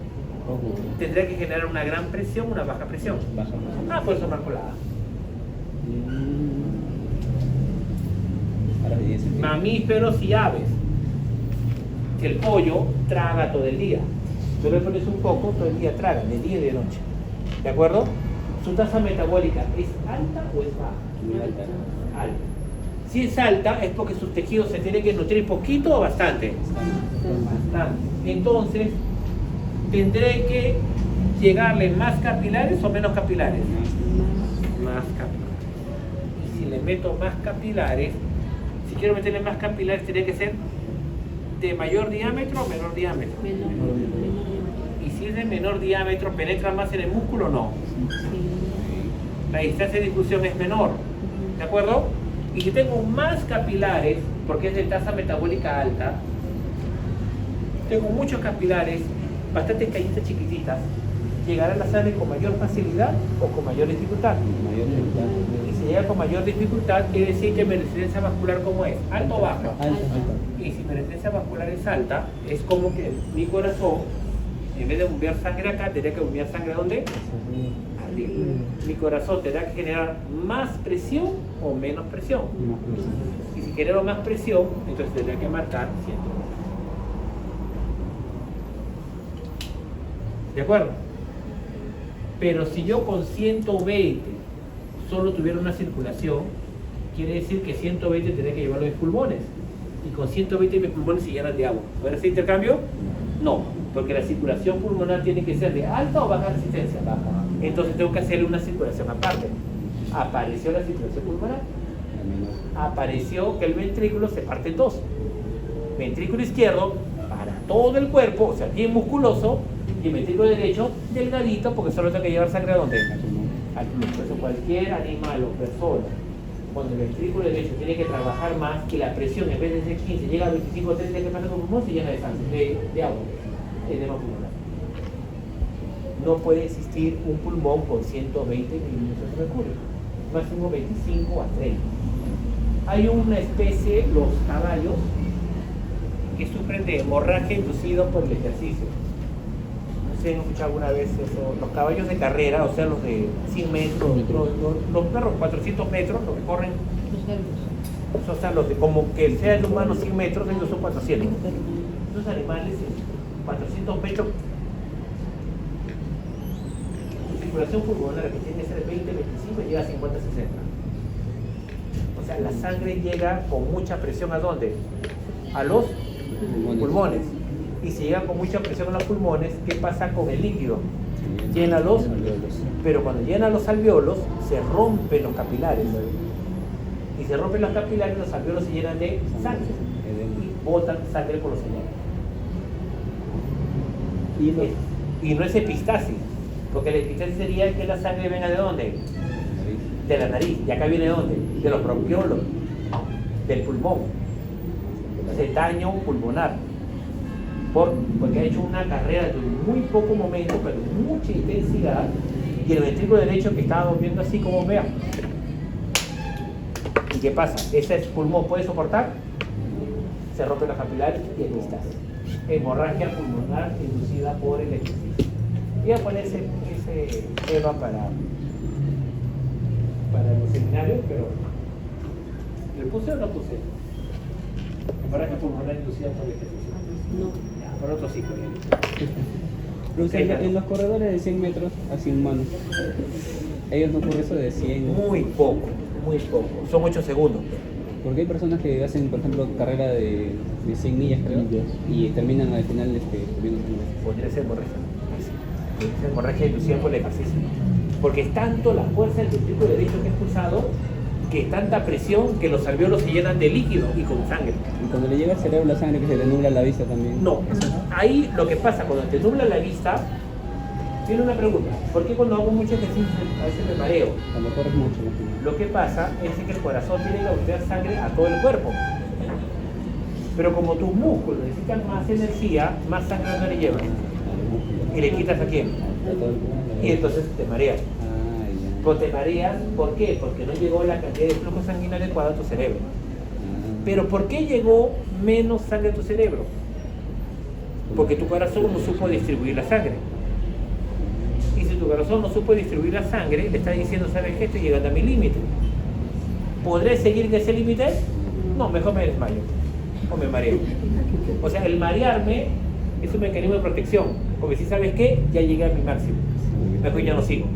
Tendría que generar una gran presión, una baja presión. Baja. Por eso marco la A. Ahora tiene sentido. Mamíferos y aves. El pollo traga todo el día. Tú le pones un poco, todo el día traga, de día y de noche. ¿De acuerdo? ¿Su tasa metabólica es alta o es baja? Muy alta. Alta. Si es alta es porque sus tejidos se tienen que nutrir poquito o bastante. Bastante. Entonces, tendré que llegarle más capilares o menos capilares. Más capilares. Y si le meto más capilares, si quiero meterle más capilares, tiene que ser de mayor diámetro o menor diámetro. Menor. Y si es de menor diámetro, ¿penetra más en el músculo o no? La distancia de difusión es menor. ¿De acuerdo? Y si tengo más capilares, porque es de tasa metabólica alta, tengo muchos capilares, bastantes callitas chiquititas, ¿llegará la sangre con mayor facilidad o con mayor dificultad? Mayor dificultad. Y si llega con mayor dificultad, quiere decir que mi resistencia vascular, ¿cómo es? ¿Alta o baja? Alta. Y si mi resistencia vascular es alta, es como que mi corazón, en vez de bombear sangre acá, tendría que bombear sangre ¿a dónde? Arriba. Mi corazón tendrá que generar más presión o menos presión. Y si genero más presión, entonces tendría que marcar 120. ¿De acuerdo? Pero si yo con 120 solo tuviera una circulación, quiere decir que 120 tendría que llevarlo a mis pulmones. Y con 120 mis pulmones se llenan de agua. ¿Puede ser intercambio? No, porque la circulación pulmonar tiene que ser de alta o baja resistencia. Baja. Entonces tengo que hacerle una circulación aparte. Apareció la circulación pulmonar. Apareció que el ventrículo se parte en dos. Ventrículo izquierdo para todo el cuerpo, o sea, bien musculoso, y el ventrículo derecho delgadito, porque solo tengo que llevar sangre ¿a dónde? Al pulmón. Por eso cualquier animal o persona, cuando el ventrículo derecho tiene que trabajar más, que la presión en vez de ser 15 llega a 25 o 30, ¿qué pasa con el pulmón? Se llena de sangre, de agua, edema pulmonar. No puede existir un pulmón con 120 mililitros de mercurio, máximo 25 a 30. Hay una especie, los caballos, que sufren de hemorragia inducida por el ejercicio. No sé si han escuchado alguna vez eso. Los caballos de carrera, o sea, los de 100 metros, los perros 400 metros, los que corren, o sea, los de como que sea el humano 100 metros, ellos son 400. Esos animales, 400 metros, su circulación pulmonar, que tiene que ser 20-25, llega a 50-60. O sea, la sangre llega con mucha presión ¿a dónde? A los pulmones. Y si llega con mucha presión a los pulmones, ¿qué pasa con el líquido? Llena los alvéolos. Pero cuando llena los alvéolos, se rompen los capilares. Y se rompen los capilares, los alvéolos se llenan de sangre. Y botan sangre por los señales. Y no es epistasis, porque la epistasis sería que la sangre venga ¿de dónde? De la nariz. ¿Y acá viene de dónde? De los bronquiolos, del pulmón. Entonces, daño pulmonar. Porque ha hecho una carrera de muy poco momento, pero de mucha intensidad, y el ventrículo derecho que estábamos viendo así como vea. ¿Y qué pasa? ¿Ese pulmón puede soportar? Se rompen los capilares y epistasis. Hemorragia pulmonar inducida por el ejercicio. Voy a poner ese tema para los seminarios, pero ¿le puse o no puse? Hemorragia pulmonar inducida por el ejercicio. No. Por otro ciclo. En los corredores de 100 metros hacia humanos, ellos no ocurre eso de 100. Muy poco, muy poco. Son 8 segundos. Porque hay personas que hacen, por ejemplo, carrera de 100 millas, creo, y terminan al final viendo Podría ser hemorragia. Podría ser hemorragia inducida por el ejercicio. Porque es tanto la fuerza del ventrículo derecho que es expulsado, que es tanta presión que los alvéolos se llenan de líquido y con sangre. Y cuando le llega al cerebro la sangre, que se le nubla la vista también. No, ahí lo que pasa cuando te nubla la vista, tiene una pregunta. ¿Por qué cuando hago mucho ejercicio a veces me mareo? Cuando corres mucho. Lo que pasa es que el corazón tiene que bombear sangre a todo el cuerpo. Pero como tus músculos necesitan más energía, más sangre no le llevan. ¿Y le quitas a quién? A todo el mundo. Y entonces te mareas. Ah, ya. Pues te mareas, ¿por qué? Porque no llegó la cantidad de flujo sanguíneo adecuado a tu cerebro. Ah. Pero ¿por qué llegó menos sangre a tu cerebro? Porque tu corazón no supo distribuir la sangre. Y si tu corazón no supo distribuir la sangre, le está diciendo, ¿sabes qué? Estoy llegando a mi límite. ¿Podré seguir en ese límite? No, mejor me desmayo. O me mareo. O sea, el marearme es un mecanismo de protección. Porque si sabes qué, ya llegué a mi máximo. Mejor ya no sigo.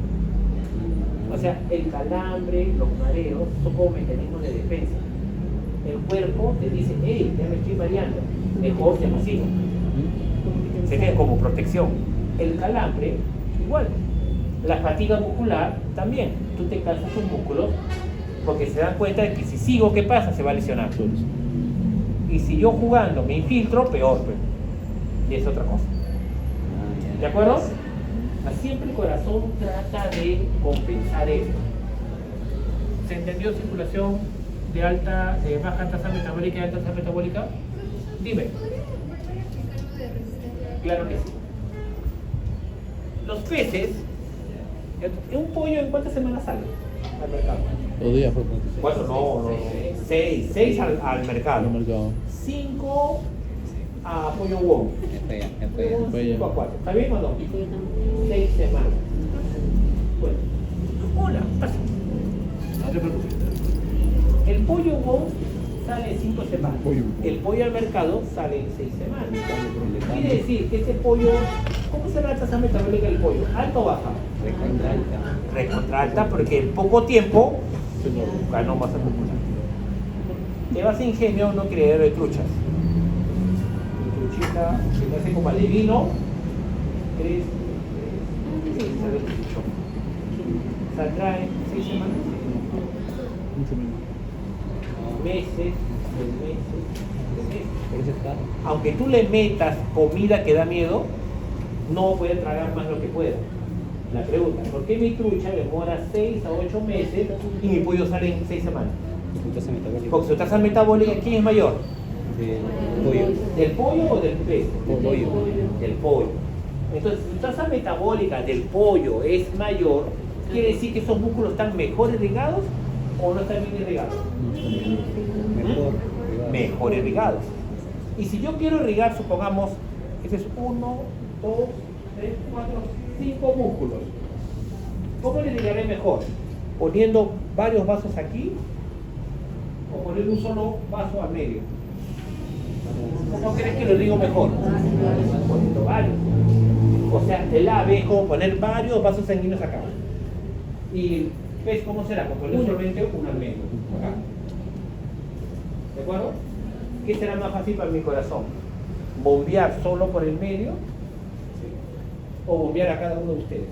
O sea, el calambre, los mareos son como mecanismos de defensa. El cuerpo te dice, hey, ya me estoy mareando, mejor ya no sigo. Se queda como protección. El calambre, igual. La fatiga muscular también. Tú te cansas tus músculos porque se dan cuenta de que si sigo, ¿qué pasa? Se va a lesionar. Y si yo jugando me infiltro, peor. Pues. Y es otra cosa. ¿De acuerdo? Siempre el corazón trata de compensar esto. ¿Se entendió circulación de alta, de baja tasa metabólica y alta tasa metabólica? Dime. Claro que sí. Los peces, un pollo en cuántas semanas sale al mercado? 2 días fue. 4, no, 6 al mercado. Al mercado. 5 a pollo wow. Es fea. 5 a 4. ¿Está bien o no? 6 semanas. Bueno. Hola, pasa. No te preocupes. El pollo wow sale en 5 semanas. El pollo al mercado sale en 6 semanas. Quiere decir que ese pollo, ¿cómo será la tasa metabólica del pollo? ¿Alta o baja? Recontra alta. Recontra alta porque en poco tiempo ganó masa muscular. Te vas a Ingenio, no criadero de truchas. Truchita, que te hace como adivino, 3, sale el truchón. Saldrá en 6 semanas. Meses. Por eso está. Aunque tú le metas comida que da miedo, no puede tragar más lo que pueda. La pregunta, ¿por qué mi trucha demora 6 a 8 meses y mi pollo sale en 6 semanas? Su tasa metabólica. Porque su tasa metabólica, ¿quién es mayor? Del pollo. ¿Del pollo o del pez? Del pollo. Del pollo. Entonces, si tu tasa metabólica del pollo es mayor, ¿quiere decir que esos músculos están mejor irrigados o no están bien irrigados? Mejor irrigados. Y si yo quiero irrigar, supongamos, ese es 1, 2, 3, 4, 5 músculos. ¿Cómo le irrigaré mejor? ¿Poniendo varios vasos aquí o poniendo un solo vaso al medio? ¿Cómo crees que lo irrigo mejor? Poniendo varios. O sea, el ave es como poner varios vasos sanguíneos acá. Y ¿ves cómo será? Con poner solamente uno al medio. Acá. ¿De acuerdo? ¿Qué será más fácil para mi corazón? ¿Bombear solo por el medio? ¿O bombear a cada uno de ustedes?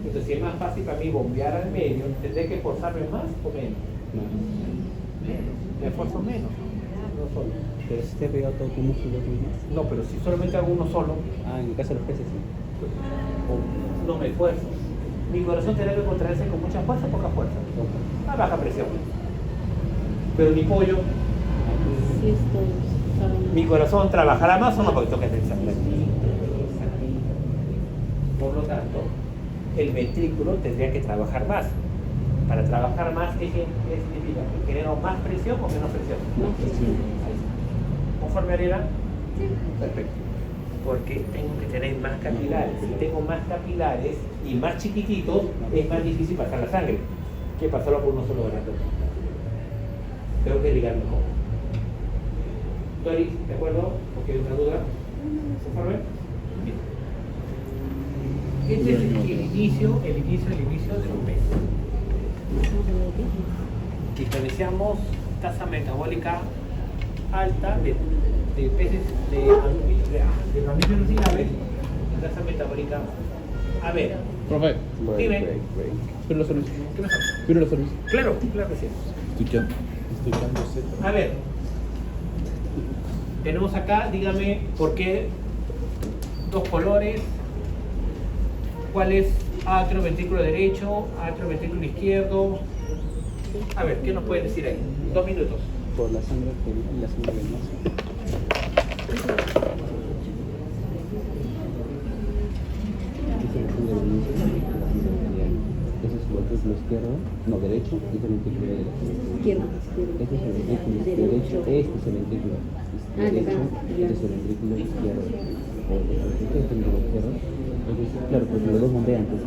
Entonces, si es más fácil para mí bombear al medio, ¿tendré que esforzarme más o menos? Menos. Me esfuerzo menos. No solo. Pero si te he pegado todo tu músculo, ¿no? No, pero si solamente hago uno solo, Ah, en el caso de los peces, sí. no me esfuerzo. Mi corazón tendrá que contraerse con mucha fuerza o poca fuerza. A baja presión. Pero mi pollo, Sí, estos saben. mi corazón trabajará más o no porque tengo que hacer exactamente. Por lo tanto, el ventrículo tendría que trabajar más. Para trabajar más, ¿qué significa? ¿Que genero más presión o menos presión? ¿Conforme, Ariela? Sí. Perfecto. Porque tengo que tener más capilares. Si tengo más capilares y más chiquititos, es más difícil pasar la sangre que pasarlo por uno solo grande. Tengo que ligar mejor. Doris, ¿de acuerdo? ¿O quieres una duda? ¿Conforme? Bien. Este es el inicio de los peces. Diferenciamos tasa metabólica alta de peces de mamíferos y aves, tasa metabólica. A ver, Profe, dime. espero los servicios. ¿Qué pasa? Espero los servicios. Claro que sí. Estoy quedando seco. A ver, tenemos acá, dígame, ¿por qué 2 colores? ¿Cuál es atrio ventrículo derecho, atrio ventrículo izquierdo? A ver, ¿qué nos pueden decir ahí? 2 minutos. Por la sangre arterial y la sangre venosa. ventrículo izquierdo, no, derecho, y el ventrículo derecho. Izquierdo. Este es el ventrículo derecho, este es el ventrículo derecho, este es el ventrículo izquierdo. Este es el ventrículo izquierdo. Claro, porque los dos bombean antes.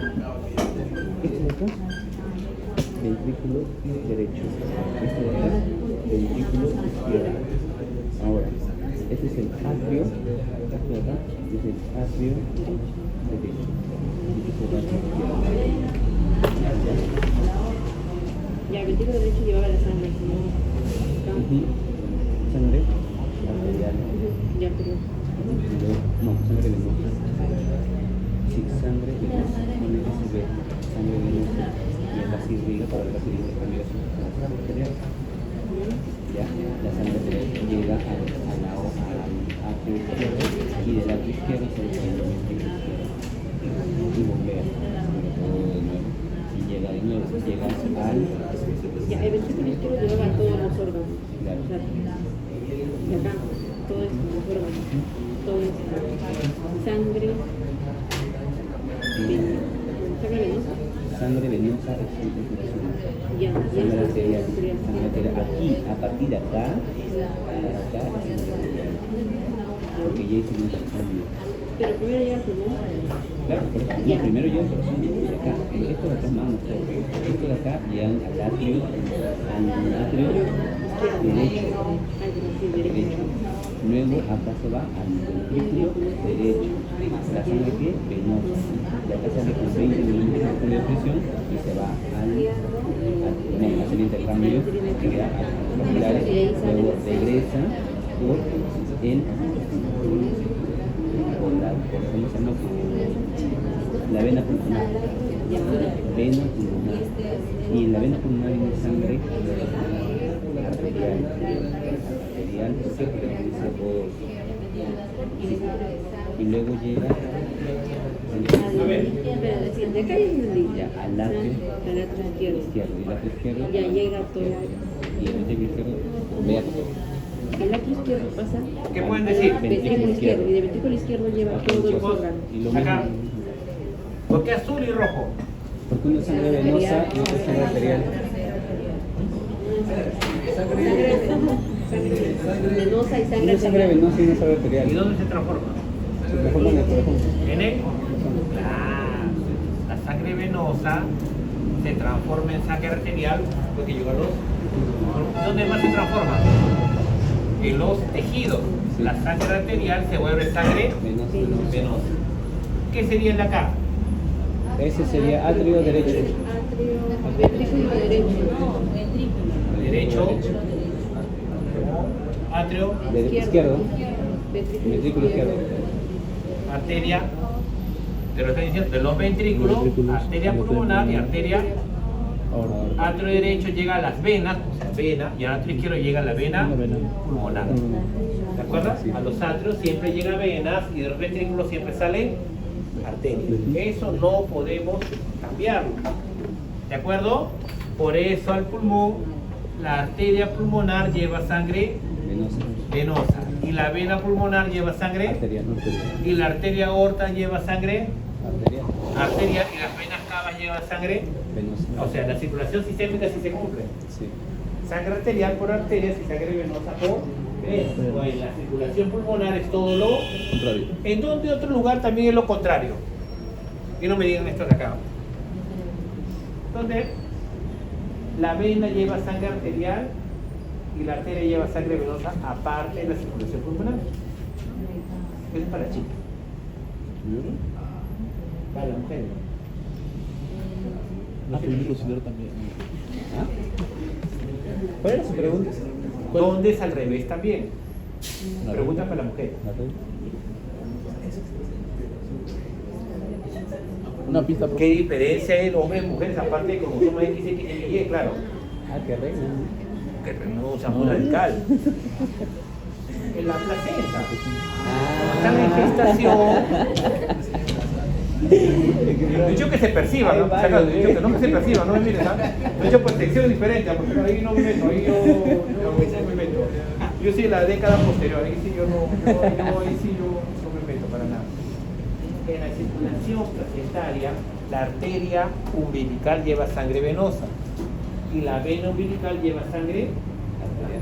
Este de acá, ventrículo derecho. Este de acá, ventrículo izquierdo. Ahora, este es el atrio, este de acá, es el atrio derecho. Este es el atrio izquierdo. Ya, el ventrículo derecho llevaba la sangre, ¿no? Ujú. Sangre arterial. Ya, pero... No, sangre venosa. Sí, sangre venosa. Con el SB, sangre venosa. Y acá sí irriga para ver la siguiente combinación con la sangre arterial. Ya, la sangre arterial llega al atrio izquierdo y del atrio izquierdo se le el ventrículo izquierdo. Y bombea sobre todo de nuevo. Y llega de nuevo, llega al... Ya, el ventrículo izquierdo llevaba a todos los órganos. Claro. O sea, y acá, todo esto, los órganos. Todo esto. Sangre. Sangre venosa. Sangre venosa es circulación. Ya, Sangre arterial. arterial. Sangre arterial. Aquí, a partir de acá, acá es sangre arterial. Porque ya hice un intercambio. Pero primero llega el pulmón. Claro, no, primero llega el corazón de acá. Esto de acá es más todo. Esto de acá llegan al atrio derecho. Ay, pero sí, derecho. Luego acá se va al ventrículo derecho. La sangre que venosa. De acá sale con 20 milímetros de presión y se va al no, hace el intercambio que queda a los capilares. Luego regresa por el ¿cómo se llama? La vena pulmonar. Vena pulmonar. Y en la vena pulmonar viene sangre arterial. Arterial, porque dice por... Y luego llega Pero decir, de acá ya entendí. ya al atrio Al atrio izquierdo. izquierdo. Y el atrio izquierdo Ya llega todo. y el ventrículo izquierdo vea todo. El atrio izquierdo pasa. ¿Qué pueden decir? Ventrículo izquierdo. Y del ventrículo izquierdo lleva todos los órganos. Y lo Acá. mismo. ¿Por qué azul y rojo? Porque uno es sangre venosa y otro es sangre arterial. Sangre venosa y Una sangre es sangre arterial. venosa y una es sangre ¿Y arterial. dónde se transforma? Se transforman en el corazón. ¿En el? Claro. La sangre venosa se transforma en sangre arterial porque llega a los... ¿Dónde más se transforma? En los tejidos. La sangre arterial se vuelve sangre Venosa. venosa. ¿Qué sería el de acá? Ese sería atrio derecho. Ventrículo derecho. Derecho. Atrio. Izquierdo. Ventrículo izquierdo. Arteria. Te lo estoy diciendo. De los ventrículos, arteria pulmonar y arteria. Ahora. Atrio derecho llega a las venas, o sea, vena, y al atrio izquierdo llega a la vena La vena. pulmonar. ¿De acuerdo? A los atrios siempre llega venas y de los ventrículos siempre salen arterias. Eso no podemos cambiarlo. ¿De acuerdo? Por eso al pulmón, la arteria pulmonar lleva sangre Venosa. venosa y la vena pulmonar lleva sangre Arterial. y la arteria aorta lleva sangre Arterial. arteria y las venas cavas llevan sangre. Venosa. O sea, la circulación sistémica sí se cumple. Sí. Sangre arterial por arterias y sangre venosa por venas. Bueno, la circulación pulmonar es todo lo... Contrario. ¿En dónde otro lugar también es lo contrario? Y no me digan esto de acá. Entonces, la vena lleva sangre arterial y la arteria lleva sangre venosa aparte de la circulación pulmonar. Eso es para chicas. Para la mujer. La primera considero también. ¿Ah? ¿Cuál era su pregunta? ¿Dónde es al revés también? Pregunta para la mujer. Una pista. ¿Qué diferencia hay entre hombres y mujeres aparte de cromosoma X, X y Y? Claro. Ah, qué reina. Que no usa muy radical. En la placenta. Están en gestación. Dicho que se perciba, ¿no? O sea, dicho que no que se perciba, no me mires, ¿sabes? Dicho protección diferente, porque ahí no me meto, ahí yo no me meto. Yo sí la década posterior, ahí sí yo ahí sí yo no me meto para nada. En la circulación placentaria La arteria umbilical lleva sangre venosa y la vena umbilical lleva sangre arterial.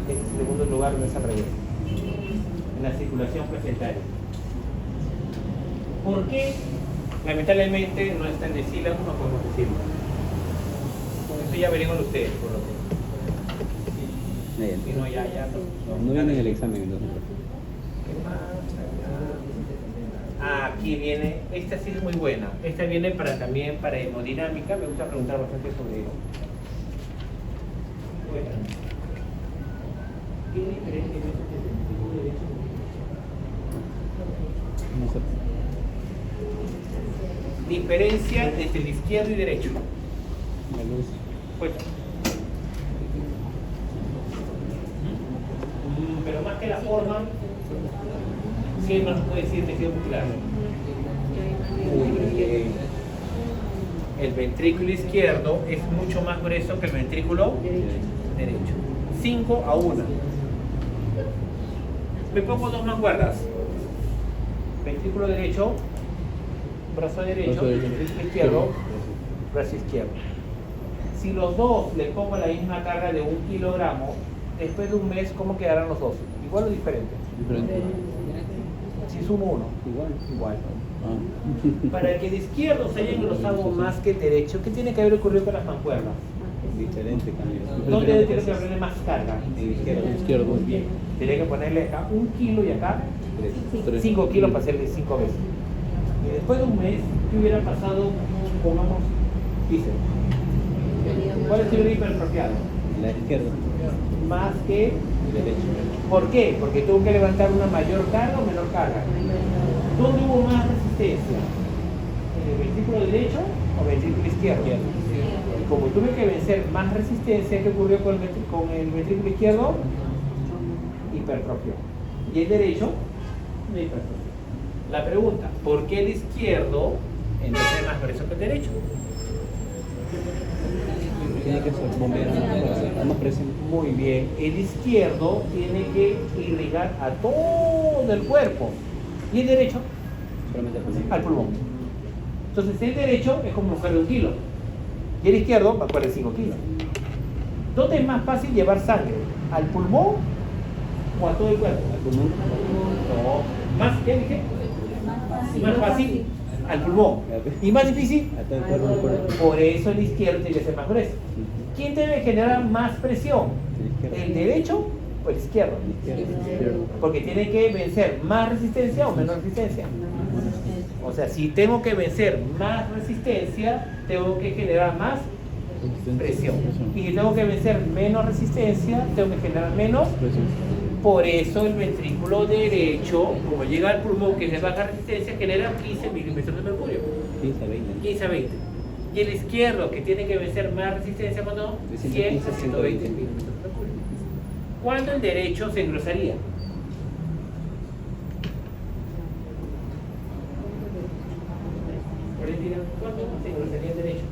Es el segundo lugar donde se al revés, en la circulación placentaria. ¿Por qué? Lamentablemente no está en el sílabo, no podemos decirlo. Con eso ya veremos ustedes, por lo que. Si no, ya No viene en el examen, entonces. ¿Qué más? Aquí viene, esta sí es muy buena. Esta viene también para hemodinámica. Me gusta preguntar bastante sobre eso. Bueno. ¿Qué diferencia hay entre el ventrículo derecho y el No sé. diferencia entre el izquierdo y derecho? La luz. Pues. Pero más que la forma, ¿qué más puede decir? Me quedó muy claro. Muy bien. El ventrículo izquierdo es mucho más grueso que el ventrículo derecho. 5-1. Me pongo dos mancuernas. Ventrículo derecho, brazo derecho, ventrículo izquierdo, brazo izquierdo. Si los dos le pongo la misma carga de 1 kilogramo, después de un mes, ¿cómo quedarán los dos? ¿Igual o diferente? Diferente. Si sumo uno, igual. Ah. Para que el izquierdo se haya engrosado más que el derecho, ¿qué tiene que haber ocurrido con las mancuernas? Diferente cambio. ¿Dónde tiene que haberle más carga? Izquierdo. Muy bien. Tiene que ponerle acá 1 kilo y acá 5 kilos para hacerle 5 veces. Y después de un mes, ¿qué hubiera pasado? Pongamos bíceps. ¿Cuál es el hipertrofiado? La izquierda. Más que El derecho. ¿Por qué? Porque tuvo que levantar una mayor carga o menor carga. ¿Dónde hubo más resistencia? ¿En el ventrículo derecho o ventrículo izquierdo? Y como tuve que vencer más resistencia, ¿qué ocurrió con el ventrículo izquierdo? Hipertrofia. Y el derecho, no hipertrofia. La pregunta, ¿por qué el izquierdo entonces es más grueso que el derecho? Tiene que ser bombear más presión. Muy bien, el izquierdo tiene que irrigar a todo el cuerpo y el derecho Solamente el pulmón. al pulmón. Entonces el derecho es como mujer de 1 kilo y el izquierdo va a poner 5 kilos. ¿Dónde es más fácil llevar sangre? ¿Al pulmón o a todo el cuerpo? El pulmón. No, más, ¿qué dije? Más fácil al pulmón y más difícil. A todo el cuerpo. Por eso el izquierdo tiene que ser más grueso. ¿Quién debe generar más presión? ¿El derecho o el izquierdo? Izquierdo. Porque tiene que vencer más resistencia o menos resistencia. O sea, si tengo que vencer más resistencia, tengo que generar más presión. Y si tengo que vencer menos resistencia, tengo que generar menos. Presión. Por eso el ventrículo derecho, como llega al pulmón que es de baja resistencia, genera 15 milímetros de mercurio. 15 a 20. 15 a 20. Y el izquierdo, que tiene que vencer más resistencia, ¿cuándo? De 100 115 a a 120 120 milímetros de mercurio. ¿Cuándo el derecho se engrosaría? ¿Cuándo se engrosaría el derecho?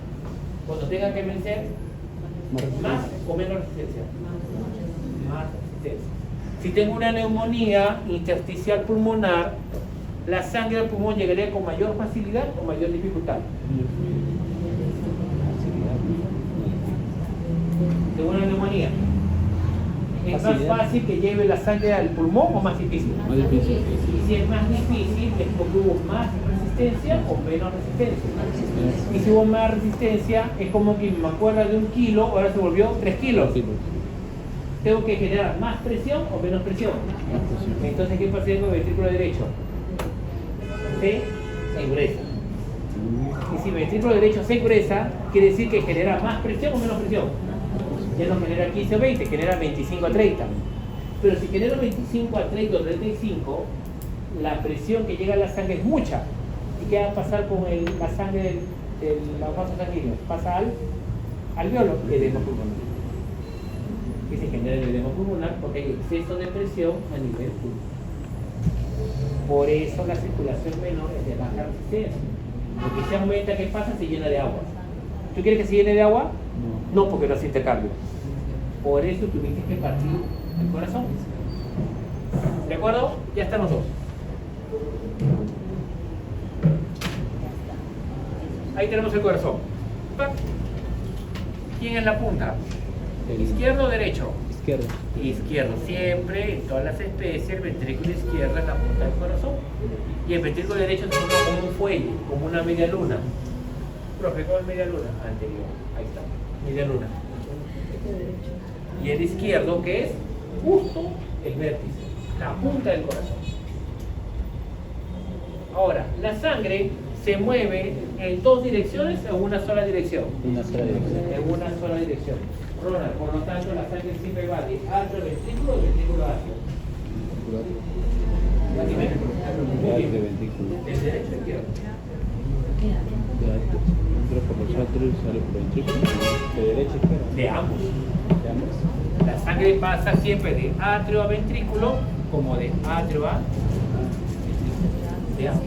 Cuando tenga que vencer más o menos resistencia. Más resistencia. Si tengo una neumonía intersticial pulmonar, la sangre al pulmón llegaría con mayor facilidad o mayor dificultad. Tengo una neumonía. ¿Es más fácil que lleve la sangre al pulmón o más difícil? Más difícil. Y si es más difícil, es porque hubo más resistencia o menos resistencia. Y si hubo más resistencia, es como que me acuerdo de 1 kilo, ahora se volvió 3 kilos. Tengo que generar más presión o menos presión. Entonces, ¿qué pasa con el ventrículo derecho? Se engresa. Y si el ventrículo derecho se engresa, quiere decir que genera más presión o menos presión. Ya no genera 15 o 20, genera 25 a 30. Pero si genera 25 a 30 o 35, la presión que llega a la sangre es mucha. ¿Y qué va a pasar con la sangre de los vasos sanguíneos? Pasa al alveolo, edema pulmonar. Que se genera el edema pulmonar porque hay exceso de presión a nivel pulmonar. Por eso la circulación menor es de baja resistencia. Porque si aumenta, ¿qué pasa? Se llena de agua. ¿Tú quieres que se llene de agua? No, porque no hace intercambio. Por eso tuviste que partir el corazón. ¿De acuerdo? Ya están los dos. Ahí tenemos el corazón. ¡Pac! ¿Quién es la punta? El ¿Izquierdo o derecho? izquierdo. Izquierdo. Siempre, en todas las especies, el ventrículo izquierdo es la punta del corazón. Y el ventrículo derecho se forma como un fuelle, como una media luna. Profe, ¿cómo es media luna? Anterior. Ahí está. Media luna. Y el izquierdo, que es justo el vértice, la punta del corazón. Ahora, la sangre se mueve en dos direcciones o en una sola dirección. Una sola dirección. En una sola dirección. Ronald, por lo tanto, la sangre siempre va de atrio ventrículo o ventrículo atrio. ¿Ya dime? Muy De bien. ventrículo. Del derecho a izquierdo. Entra por los atrios y sale por el ventrículo. De derecha a izquierda. De ambos. De ambos. La sangre pasa siempre de atrio a ventrículo como de atrio a de ambos.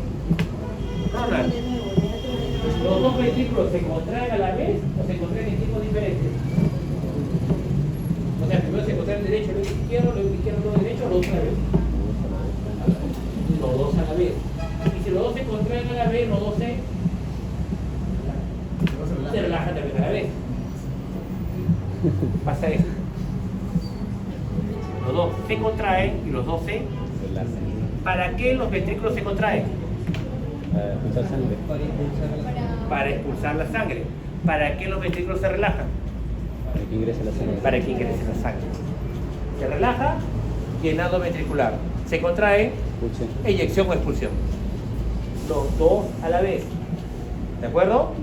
Ronald, ¿los dos ventrículos se contraen a la vez o se contraen en tiempos diferentes? O sea, primero se contrae el derecho, luego el izquierdo, luego el izquierdo, luego el derecho, o los dos a la vez. Los dos a la vez. Y si los dos se contraen a la vez, los dos se relajan también a la vez. Pasa eso. Los dos se contraen y los dos se... ¿Para qué los ventrículos se contraen? Para expulsar sangre. Para expulsar la sangre. ¿Para qué los ventrículos se relajan? Para que ingrese la sangre. Para que ingrese la sangre. Se relaja, llenado ventricular. Se contrae, Expulsión. eyección o expulsión. Los dos a la vez. ¿De acuerdo?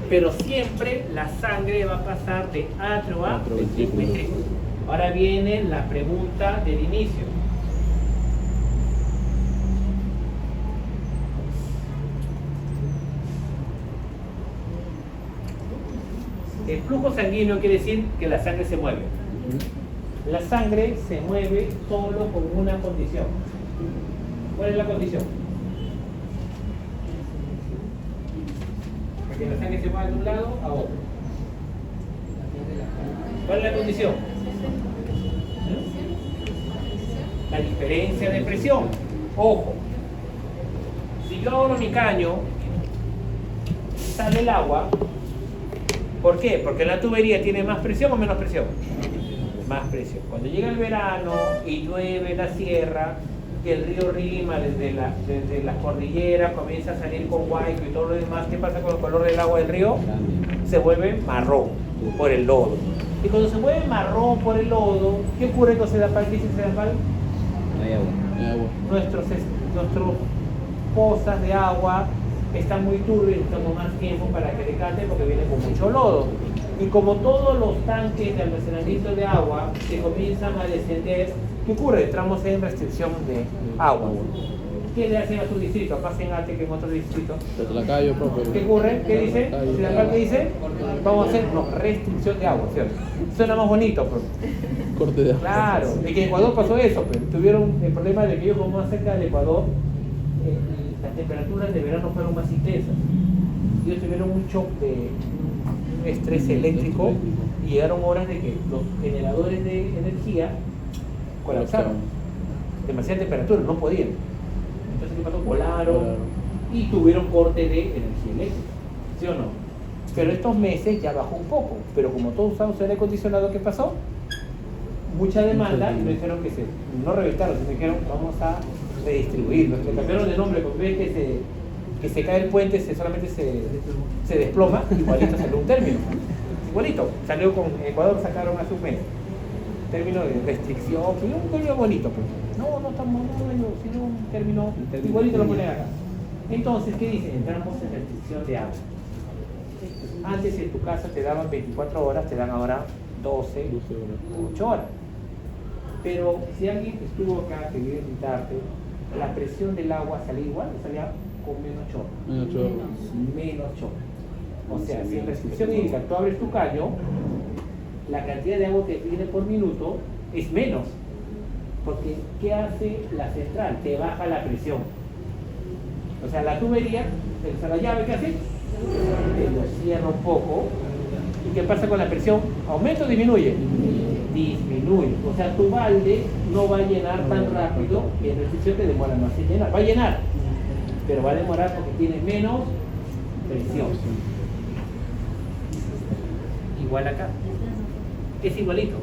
Pero siempre la sangre va a pasar de atrio a Atrio, ventrículo. ventrículo. Ahora viene la pregunta del inicio. El flujo sanguíneo quiere decir que la sangre se mueve. La sangre se mueve solo con una condición. ¿Cuál es la condición? Que la sangre se mueva de un lado a otro. ¿Cuál es la condición? La diferencia de presión. Ojo, si yo abro mi caño, sale el agua. ¿Por qué? Porque la tubería tiene más presión o menos presión. Más presión. Cuando llega el verano y llueve en la sierra, y el río Rima desde las cordilleras comienza a salir con huaico y todo lo demás, ¿qué pasa con el color del agua del río? Se vuelve marrón por el lodo. Y cuando se vuelve marrón por el lodo, ¿qué ocurre con Sedapal? ¿Qué dice Sedapal? No hay agua. De agua. Nuestros pozas de agua están muy turbios y necesitamos más tiempo para que decante porque viene con mucho lodo. Y como todos los tanques de almacenamiento de agua se comienzan a descender, ¿qué ocurre? Entramos en restricción de agua. ¿Qué le hacen a su distrito? Más en Ate que en otros distritos. Tlacayo, profe. ¿Qué ocurre? ¿Qué dice? Si la parte dice, vamos a hacer restricción de agua, ¿cierto? Suena más bonito, pero... Corte de agua. Claro, y que en Ecuador pasó eso, pero tuvieron el problema de que ellos como más cerca del Ecuador, las temperaturas de verano fueron más intensas. Ellos tuvieron un shock de un estrés eléctrico y llegaron horas de que los generadores de energía colapsaron. Demasiada temperatura, no podían. Entonces, ¿qué pasó? Volaron y tuvieron corte de energía eléctrica, ¿sí o no? Pero estos meses ya bajó un poco, pero como todos usamos aire acondicionado, ¿qué pasó? Mucha demanda y no dijeron no reventaron, sino dijeron vamos a redistribuirlo. Le cambiaron de nombre, porque ves que se cae el puente, solamente se desploma, igualito salió un término. Igualito, salió con Ecuador, sacaron hace un mes. Término de restricción, un término bonito, pues. No estamos bueno, sino un término igualito lo ponen acá. Entonces, ¿qué dicen? Entramos en restricción de agua. Antes en tu casa te daban 24 horas, te dan ahora 12, 8 horas. Pero si alguien que estuvo acá, que quiere invitarte, la presión del agua salía igual, salía con menos chorro. Menos chorro. O sea, si en restricción hídrica tú abres tu caño, la cantidad de agua que viene por minuto es menos. Porque, ¿qué hace la central? Te baja la presión. O sea, la tubería, la llave, ¿qué hace? Te lo cierra un poco. ¿Y qué pasa con la presión? ¿Aumenta o disminuye? Disminuye. O sea, tu balde no va a llenar tan rápido y en restricción te demora más en llenar. Va a llenar, pero va a demorar porque tiene menos presión. Igual acá. Es igualito.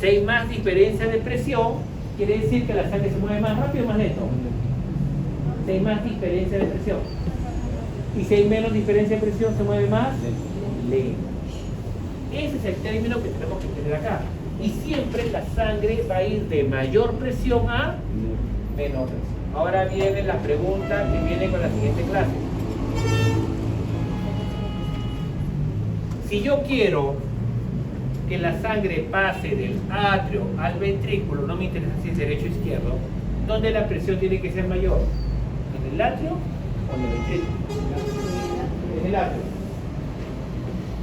Si hay más diferencia de presión, quiere decir que la sangre se mueve más rápido o más lento. Si hay más diferencia de presión. Y si hay menos diferencia de presión, se mueve más lento. Ese es el término que tenemos que tener acá. Y siempre la sangre va a ir de mayor presión a menor presión. Ahora viene la pregunta que viene con la siguiente clase. Si yo quiero que la sangre pase del atrio al ventrículo, no me interesa si es derecho o izquierdo, ¿dónde la presión tiene que ser mayor? ¿En el atrio o en el ventrículo? En el atrio.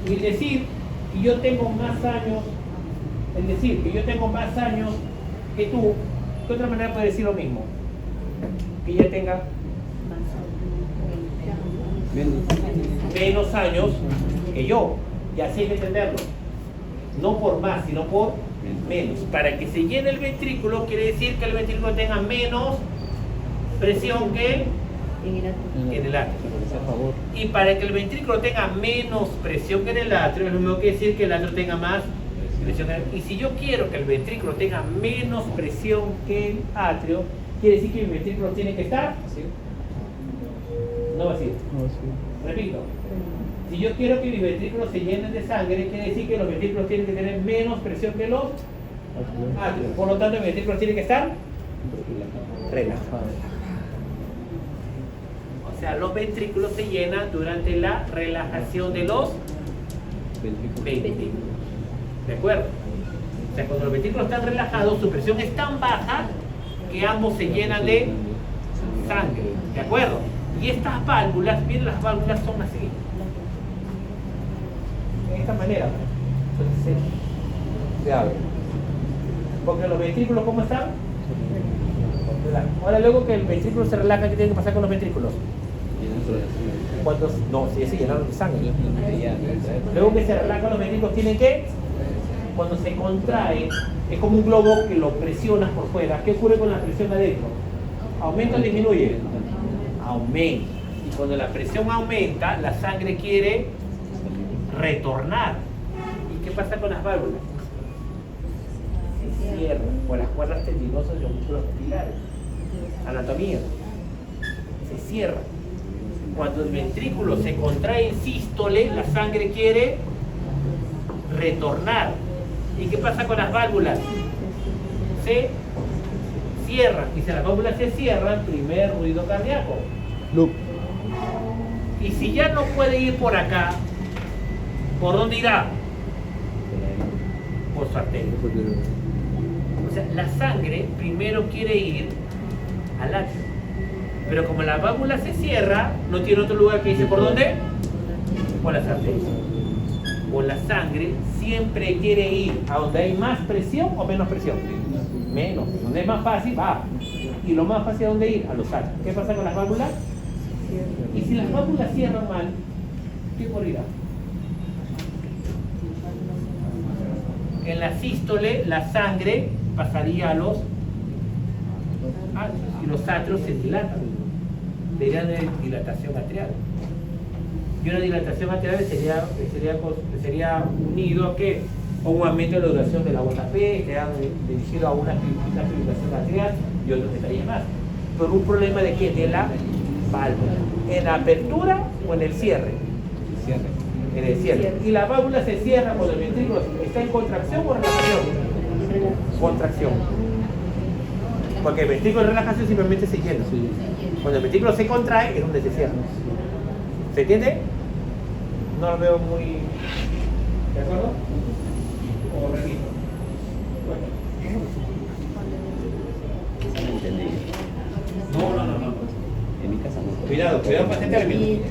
Y decir que yo tengo más años, es decir, que yo tengo más años que tú, ¿de otra manera puede decir lo mismo? Que ella tenga menos años que yo, y así hay que entenderlo. No por más, sino por menos. Para que se llene el ventrículo, quiere decir que el ventrículo tenga menos presión que en el atrio. Y para que el ventrículo tenga menos presión que en el atrio, es lo mismo que decir que el atrio tenga más presión. Y si yo quiero que el ventrículo tenga menos presión que el atrio, quiere decir que el ventrículo tiene que estar no vacío. Repito. Si yo quiero que mis ventrículos se llenen de sangre, quiere decir que los ventrículos tienen que tener menos presión que los atrios. Por lo tanto, el ventrículo tiene que estar relajado. O sea, los ventrículos se llenan durante la relajación de los ventrículos. ¿De acuerdo? O sea, cuando los ventrículos están relajados, su presión es tan baja que ambos se llenan de sangre. ¿De acuerdo? Y estas válvulas, miren, las válvulas son así. De esta manera. Entonces se abre. Porque los ventrículos, ¿cómo están? Ahora, luego que el ventrículo se relaja, ¿qué tiene que pasar con los ventrículos? No, si se llenaron de sangre. Luego que se relajan los ventrículos, tienen que, cuando se contrae, es como un globo que lo presionas por fuera. ¿Qué ocurre con la presión adentro? ¿Aumenta o disminuye? Aumenta. Y cuando la presión aumenta, la sangre quiere retornar. ¿Y qué pasa con las válvulas? Se cierran por las cuerdas tendinosas y los músculos capilares. Anatomía. Se cierra. Cuando el ventrículo se contrae en sístole, la sangre quiere retornar. ¿Y qué pasa con las válvulas? Se cierran. Y si las válvulas se cierran, primer ruido cardíaco. Loop. Y si ya no puede ir por acá, ¿por dónde irá? Por su arteria. O sea, la sangre primero quiere ir al atrio. Pero como la válvula se cierra, no tiene otro lugar que irse. ¿Por dónde? Por las arterias. O la sangre siempre quiere ir a donde hay más presión o menos presión. Menos. Donde es más fácil, va. Y lo más fácil, ¿a dónde ir? A los atrios. ¿Qué pasa con las válvulas? Y si las válvulas cierran mal, ¿qué ocurrirá? En la sístole, la sangre pasaría a los atrios y los atrios se dilatan. Sería de dilatación atrial. Y una dilatación atrial sería unido a ¿qué? A un aumento de la duración de la gota P, dirigido a una fibrilación atrial y otros detalles más. Por un problema de ¿qué? De la válvula. ¿En la apertura o en el cierre? En el cierre. Y la válvula se cierra cuando el ventrículo está en contracción o relajación. Contracción. Porque el ventrículo de relajación simplemente se llena. Cuando el ventrículo se contrae es donde se cierra. ¿Se entiende? No lo veo muy... ¿De acuerdo? O repito. Bueno. No. En mi casa no. Cuidado con este término.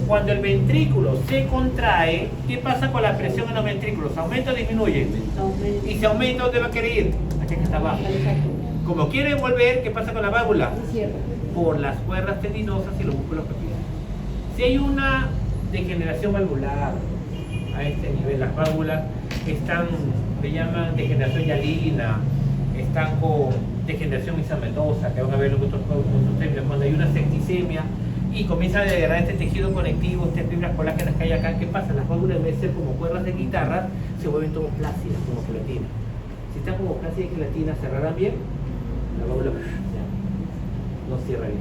Cuando el ventrículo se contrae, ¿qué pasa con la presión en los ventrículos? ¿Aumenta o disminuye? Y si aumenta, ¿dónde va a querer ir? Aquí que está abajo. Como quiere volver, ¿qué pasa con la válvula? Por las cuerdas tendinosas y los músculos capilares. Si hay una degeneración valvular a este nivel, las válvulas están, le llaman degeneración hialina, están con degeneración isomatosa, que van a ver en otros términos, cuando hay una septicemia, y comienza a degradar este tejido conectivo, estas fibras colágenas que hay acá. ¿Qué pasa? Las válvulas, en vez de ser como cuerdas de guitarra, se vuelven todo plácidas, como gelatina. Si está como plácida y gelatina, ¿cerrarán bien? La válvula no cierra bien.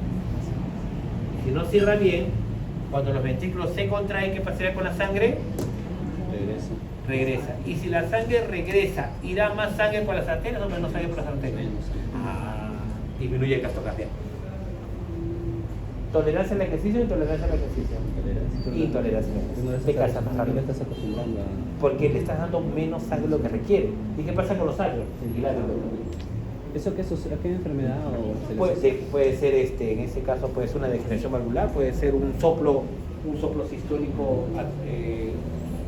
Si no cierra bien, cuando los ventrículos se contraen, ¿qué pasaría con la sangre? Regresa. Y si la sangre regresa, ¿irá más sangre por las arterias o menos sangre por las arterias? Disminuye el gasto cardíaco. Tolerancia al ejercicio, intolerancia al ejercicio. Intolerancia al ejercicio. Te casas más rápido. Estás acostumbrando a... Porque le estás dando menos sangre de lo que requiere. ¿Y qué pasa con los sangros? ¿Eso qué es? ¿A qué enfermedad o Puede ser, en ese caso, puede ser una degeneración valvular, puede ser un soplo sistólico,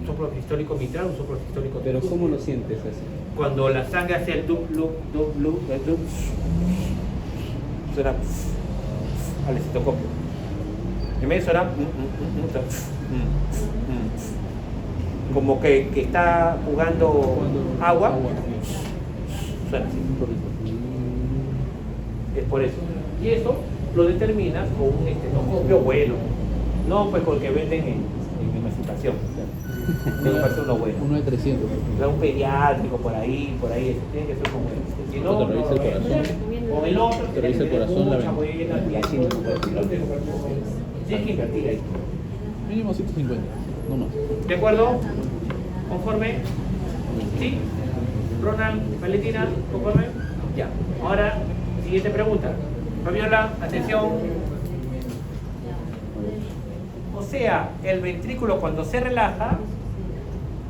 soplo sistólico mitral, un soplo sistólico. Pero ¿cómo lo sientes así? Cuando la sangre hace el dup, suena al estetoscopio. En vez de sonar como que está jugando agua, suena así. Es por eso. Y eso lo determinas con un estetoscopio bueno. No pues porque venden en emancipación. Tiene que ser uno bueno. Uno de 300. Un pediátrico por ahí, tiene que ser como bueno. Si no, Te revisa el corazón. con el otro, Te revisa el corazón, la mucha buena, y así no tienes que invertir ahí. Mínimo 150, no más. ¿De acuerdo? ¿Conforme? ¿Sí? Ronald, Valentina, ¿conforme? Ya. Ahora, siguiente pregunta. Fabiola, atención. O sea, el ventrículo cuando se relaja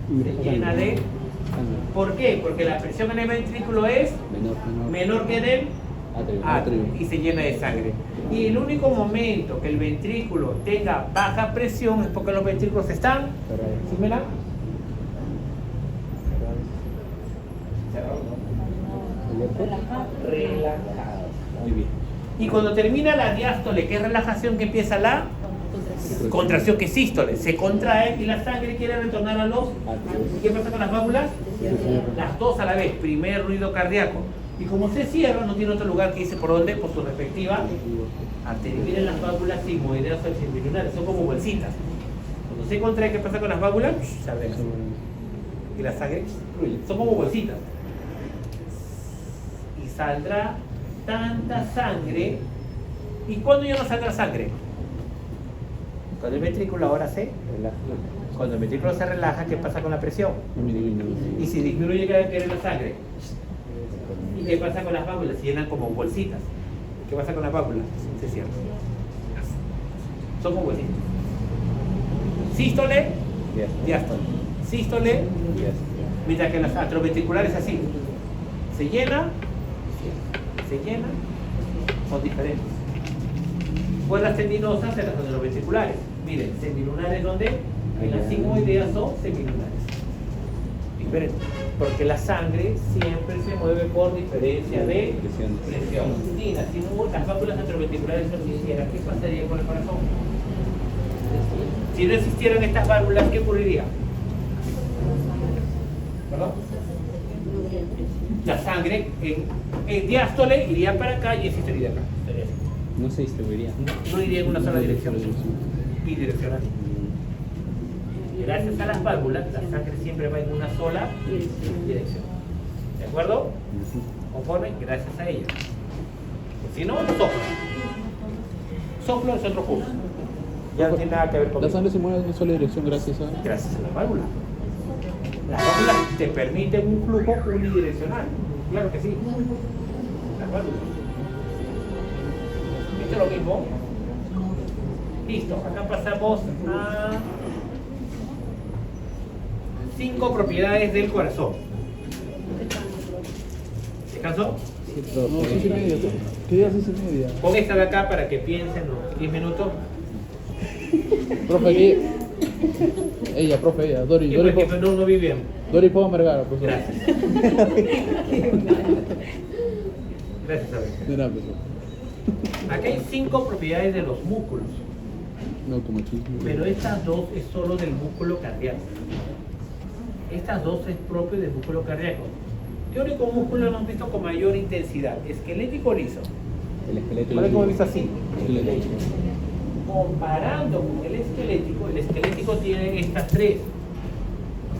se llena de... ¿Por qué? Porque la presión en el ventrículo es menor que en el atrio y se llena de sangre. Y el único momento que el ventrículo tenga baja presión es porque los ventrículos están... ¿Símela? Relajados. Muy bien. Y cuando termina la diástole, que es relajación, que empieza la contracción, que es sístole, se contrae y la sangre quiere retornar a los... ¿Y qué pasa con las válvulas? Las dos a la vez, primer ruido cardíaco. Y como se cierra, no tiene otro lugar que dice por dónde, por su respectiva arteria. Miren las válvulas sigmoideas o extralunares, son como bolsitas. Cuando se contrae, ¿qué pasa con las válvulas? Se abren. Y la sangre fluye. Son como bolsitas. Y saldrá tanta sangre. ¿Y cuándo ya no saldrá sangre? Cuando el ventrículo ahora se relaja. Cuando el ventrículo se relaja, ¿qué pasa con la presión? Y si disminuye, ¿qué quiere la sangre? ¿Y qué pasa con las válvulas? Se llenan como bolsitas. ¿Qué pasa con las válvulas? Se cierran. Son como bolsitas. Sístole, diástole. Sístole, mientras que las atrioventriculares así. Se llena, son diferentes. Cuerdas tendinosas en las atrioventriculares. Miren, semilunares donde en las sigmoideas son semilunares. Diferente. Porque la sangre siempre se mueve por diferencia de presión. Mira, si no las válvulas atrioventriculares no existieran, ¿qué pasaría con el corazón? Si no existieran estas válvulas, ¿qué ocurriría? ¿Perdón? La sangre en diástole iría para acá y en sístole iría acá. No se distribuiría. No iría en una sola dirección. Bidireccional. Gracias a las válvulas, la sangre siempre va en una sola dirección. ¿De acuerdo? Conforme, gracias a ellas. Si no, soplo. Soplo es otro curso. Ya no tiene nada que ver con La eso. sangre se mueve en una sola dirección gracias a... Gracias a las válvulas. Las válvulas te permiten un flujo unidireccional. Claro que sí. Las válvulas. ¿Viste lo mismo? Listo. Acá pasamos a 5 propiedades del corazón. ¿Descanso? No, 6:30. ¿Qué día 6:30? Pon esta de acá para que piensen los 10 minutos. Profe, aquí. Ella, profe, ella. Dori, Porque no vi bien. Dori Poma Vergara, profesor. Gracias. Gracias, Abel. De nada, profesor. Acá hay 5 propiedades de los músculos, No, como chisme. pero estas dos es solo del músculo cardíaco. Estas dos es propio del músculo cardíaco. ¿Qué único músculo hemos visto con mayor intensidad? ¿Esquelético o liso? El esqueleto. ¿Cuál hemos visto así? Esquelético. comparando con el esquelético tiene estas tres.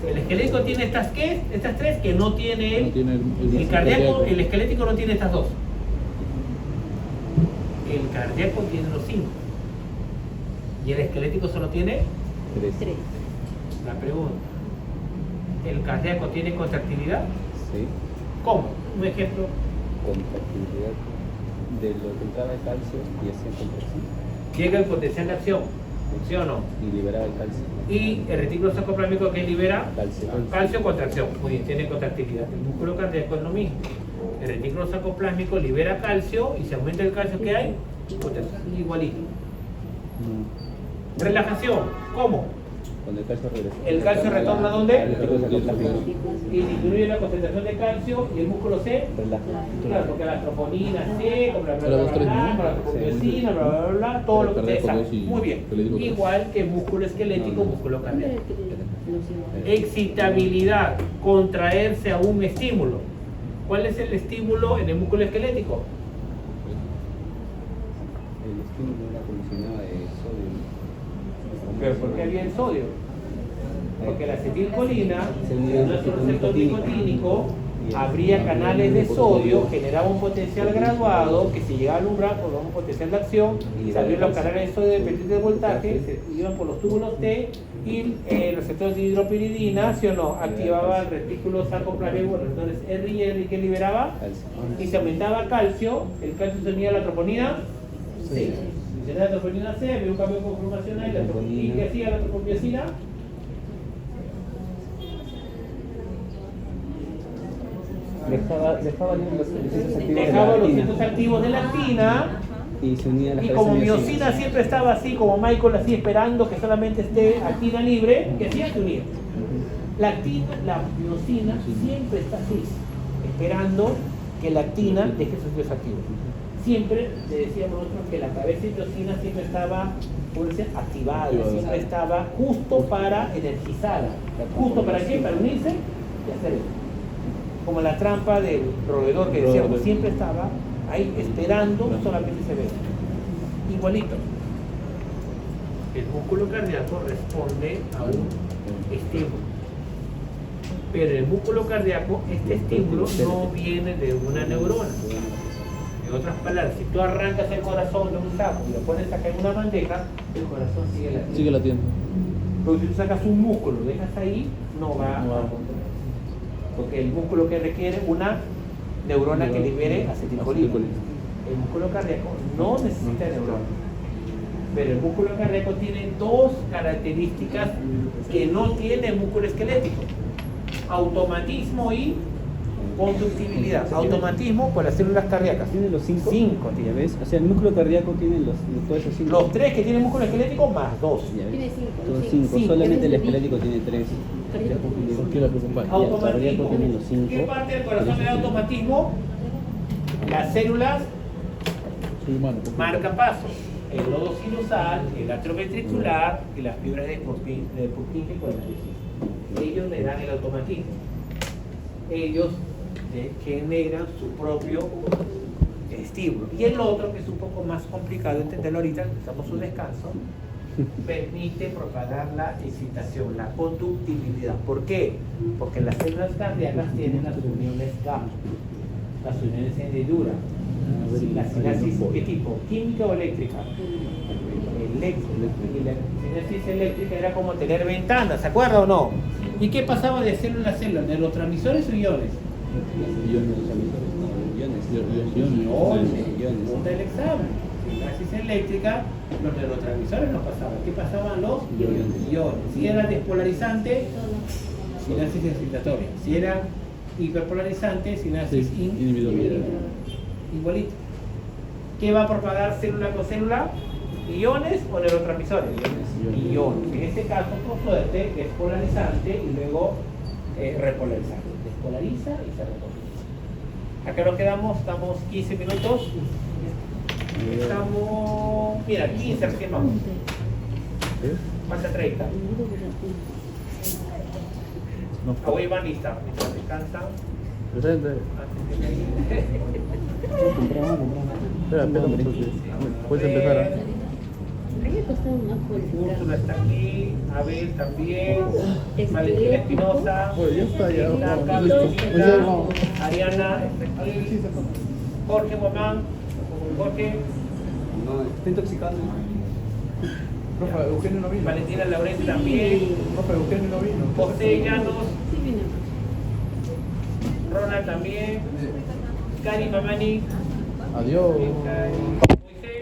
El esquelético tiene estas tres que no tiene No tiene el cardíaco, el esquelético no tiene estas dos. El cardíaco tiene los 5. Y el esquelético solo tiene 3. la pregunta. ¿El cardíaco tiene contractilidad? Sí. ¿Cómo? Un ejemplo. Contractilidad de lo que entraba el calcio y hacía contracción. Llega el potencial de acción, ¿sí o no? Y liberaba el calcio. Y el retículo sarcoplásmico que libera Calcio. contracción. Muy bien, tiene contractilidad. El músculo cardíaco es lo mismo. El retículo sarcoplásmico libera calcio y si aumenta el calcio que hay, contracción. Igualito. Relajación, ¿cómo? Cuando el calcio regresa. ¿El calcio retorna a dónde? Al retículo sarcoplástico. Y disminuye la concentración de calcio y el músculo se Relaja. claro, porque la troponina C, como la Era dos, tres, ¿no? la tropomiosina, bla, bla, bla, bla, todo lo que ustedes Cardíaco, saben. dos y Muy bien. esquelético, tres. Igual que músculo esquelético, No, no. músculo cardíaco. Excitabilidad, contraerse a un estímulo. ¿Cuál es el estímulo en el músculo esquelético? El estímulo era comisionado de sodio. ¿Pero por qué había el sodio? Porque la acetilcolina, Se unía en nuestro al receptor nicotínico. nicotínico, abría canales de sodio, generaba un potencial graduado que si llegaba al umbral, pues un potencial de acción, se abrían los canales de sodio dependientes del voltaje, se iban por los túbulos T y el receptor de hidropiridina, ¿sí o no? Activaba el retículo sarcoplasmático, los receptores R y R, que liberaba, Calcio. y se aumentaba calcio, el calcio se unía a la troponina C. Si se unía a la troponina C, había un cambio conformacional y ¿qué hacía la tropomiosina? Dejaba los sitios activos de la Dejaba los actina. sitios activos de la actina Y se unía a las y cabezas como miocinas. miosina siempre estaba así, como Michael así esperando que solamente esté actina libre, que hacía se unía. La actina, la miosina siempre está así, esperando que la actina deje sus sitios activos. Siempre le decíamos nosotros que la cabeza de miosina siempre estaba, por decir, activada, siempre estaba justo para energizada. ¿Justo para qué? Para unirse y hacer eso. Como la trampa del roedor que decíamos, siempre estaba ahí esperando, solamente se ve. Igualito. El músculo cardíaco responde a un estímulo. Pero el músculo cardíaco, este estímulo no viene de una neurona. En otras palabras, si tú arrancas el corazón de un sapo y lo pones acá en una bandeja, el corazón sigue latiendo. Sigue latiendo. Pero si tú sacas un músculo, lo dejas ahí, no va a controlar. Porque el músculo que requiere una neurona que libere acetilcolina. El músculo cardíaco no necesita neurona. Pero el músculo cardíaco tiene dos características que no tiene el músculo esquelético: automatismo y conductibilidad. Automatismo por las células cardíacas. ¿Tiene los 5? 5 ¿Ya tiene. ves? O sea, el músculo cardíaco tiene todos esos 5. Los 3 que tiene el músculo esquelético más 2. ¿Ya ves? Tiene 5. Todos 5. Sí. Solamente el esquelético tiene 3. ¿Por qué la preocupa? Automatismo. tiene los 5. ¿Qué parte del corazón le da automatismo? Las células Soy humano. marca pasos. El nodo sinusal, el atrio ventricular y las fibras de Purkinje con la disease. Ellos le dan el automatismo. Ellos generan su propio estímulo. Y el otro, que es un poco más complicado de entenderlo ahorita, empezamos un descanso, permite propagar la excitación, la conductibilidad. ¿Por qué? Porque las células cardíacas tienen las uniones gamma, las uniones en hendidura. La sinapsis, ¿qué tipo? ¿Química o eléctrica? Eléctrica. Y la sinapsis eléctrica era como tener ventanas, ¿se acuerda o no? ¿Y qué pasaba de célula a célula? ¿Neurotransmisores o iones? Iones. Punta del examen. Sinapsis eléctrica, los neurotransmisores no pasaban. ¿Qué pasaban los iones? Si era despolarizante, sinapsis excitatoria. Si era hiperpolarizante, sinapsis inhibidora. Igualito. ¿Qué va a propagar célula con célula? ¿Iones o neurotransmisores? Iones. En este caso, por suerte, despolarizante y luego repolarizante. Despolariza y se repolariza. Acá nos quedamos, estamos 15 minutos. Estamos, mira, 15 recién vamos. Falta 30. Hoy van listas, mientras descansan. Presente. Espera, espera, puedes empezar. costado más Úrsula está aquí, Abel también, Esqueleto. Valentina Espinosa, Bueno, ya está, ya. Blanca, Listo. Valentina, Ya vamos. Ariana está aquí, Jorge Guamán, Jorge, No, está intoxicado. Profe, Eugenio no vino. Valentina Laurenti también, Profe, Eugenio no vino. José Llanos, Sí, vino. Ronald también, Cari Mamani, Adiós. Cari.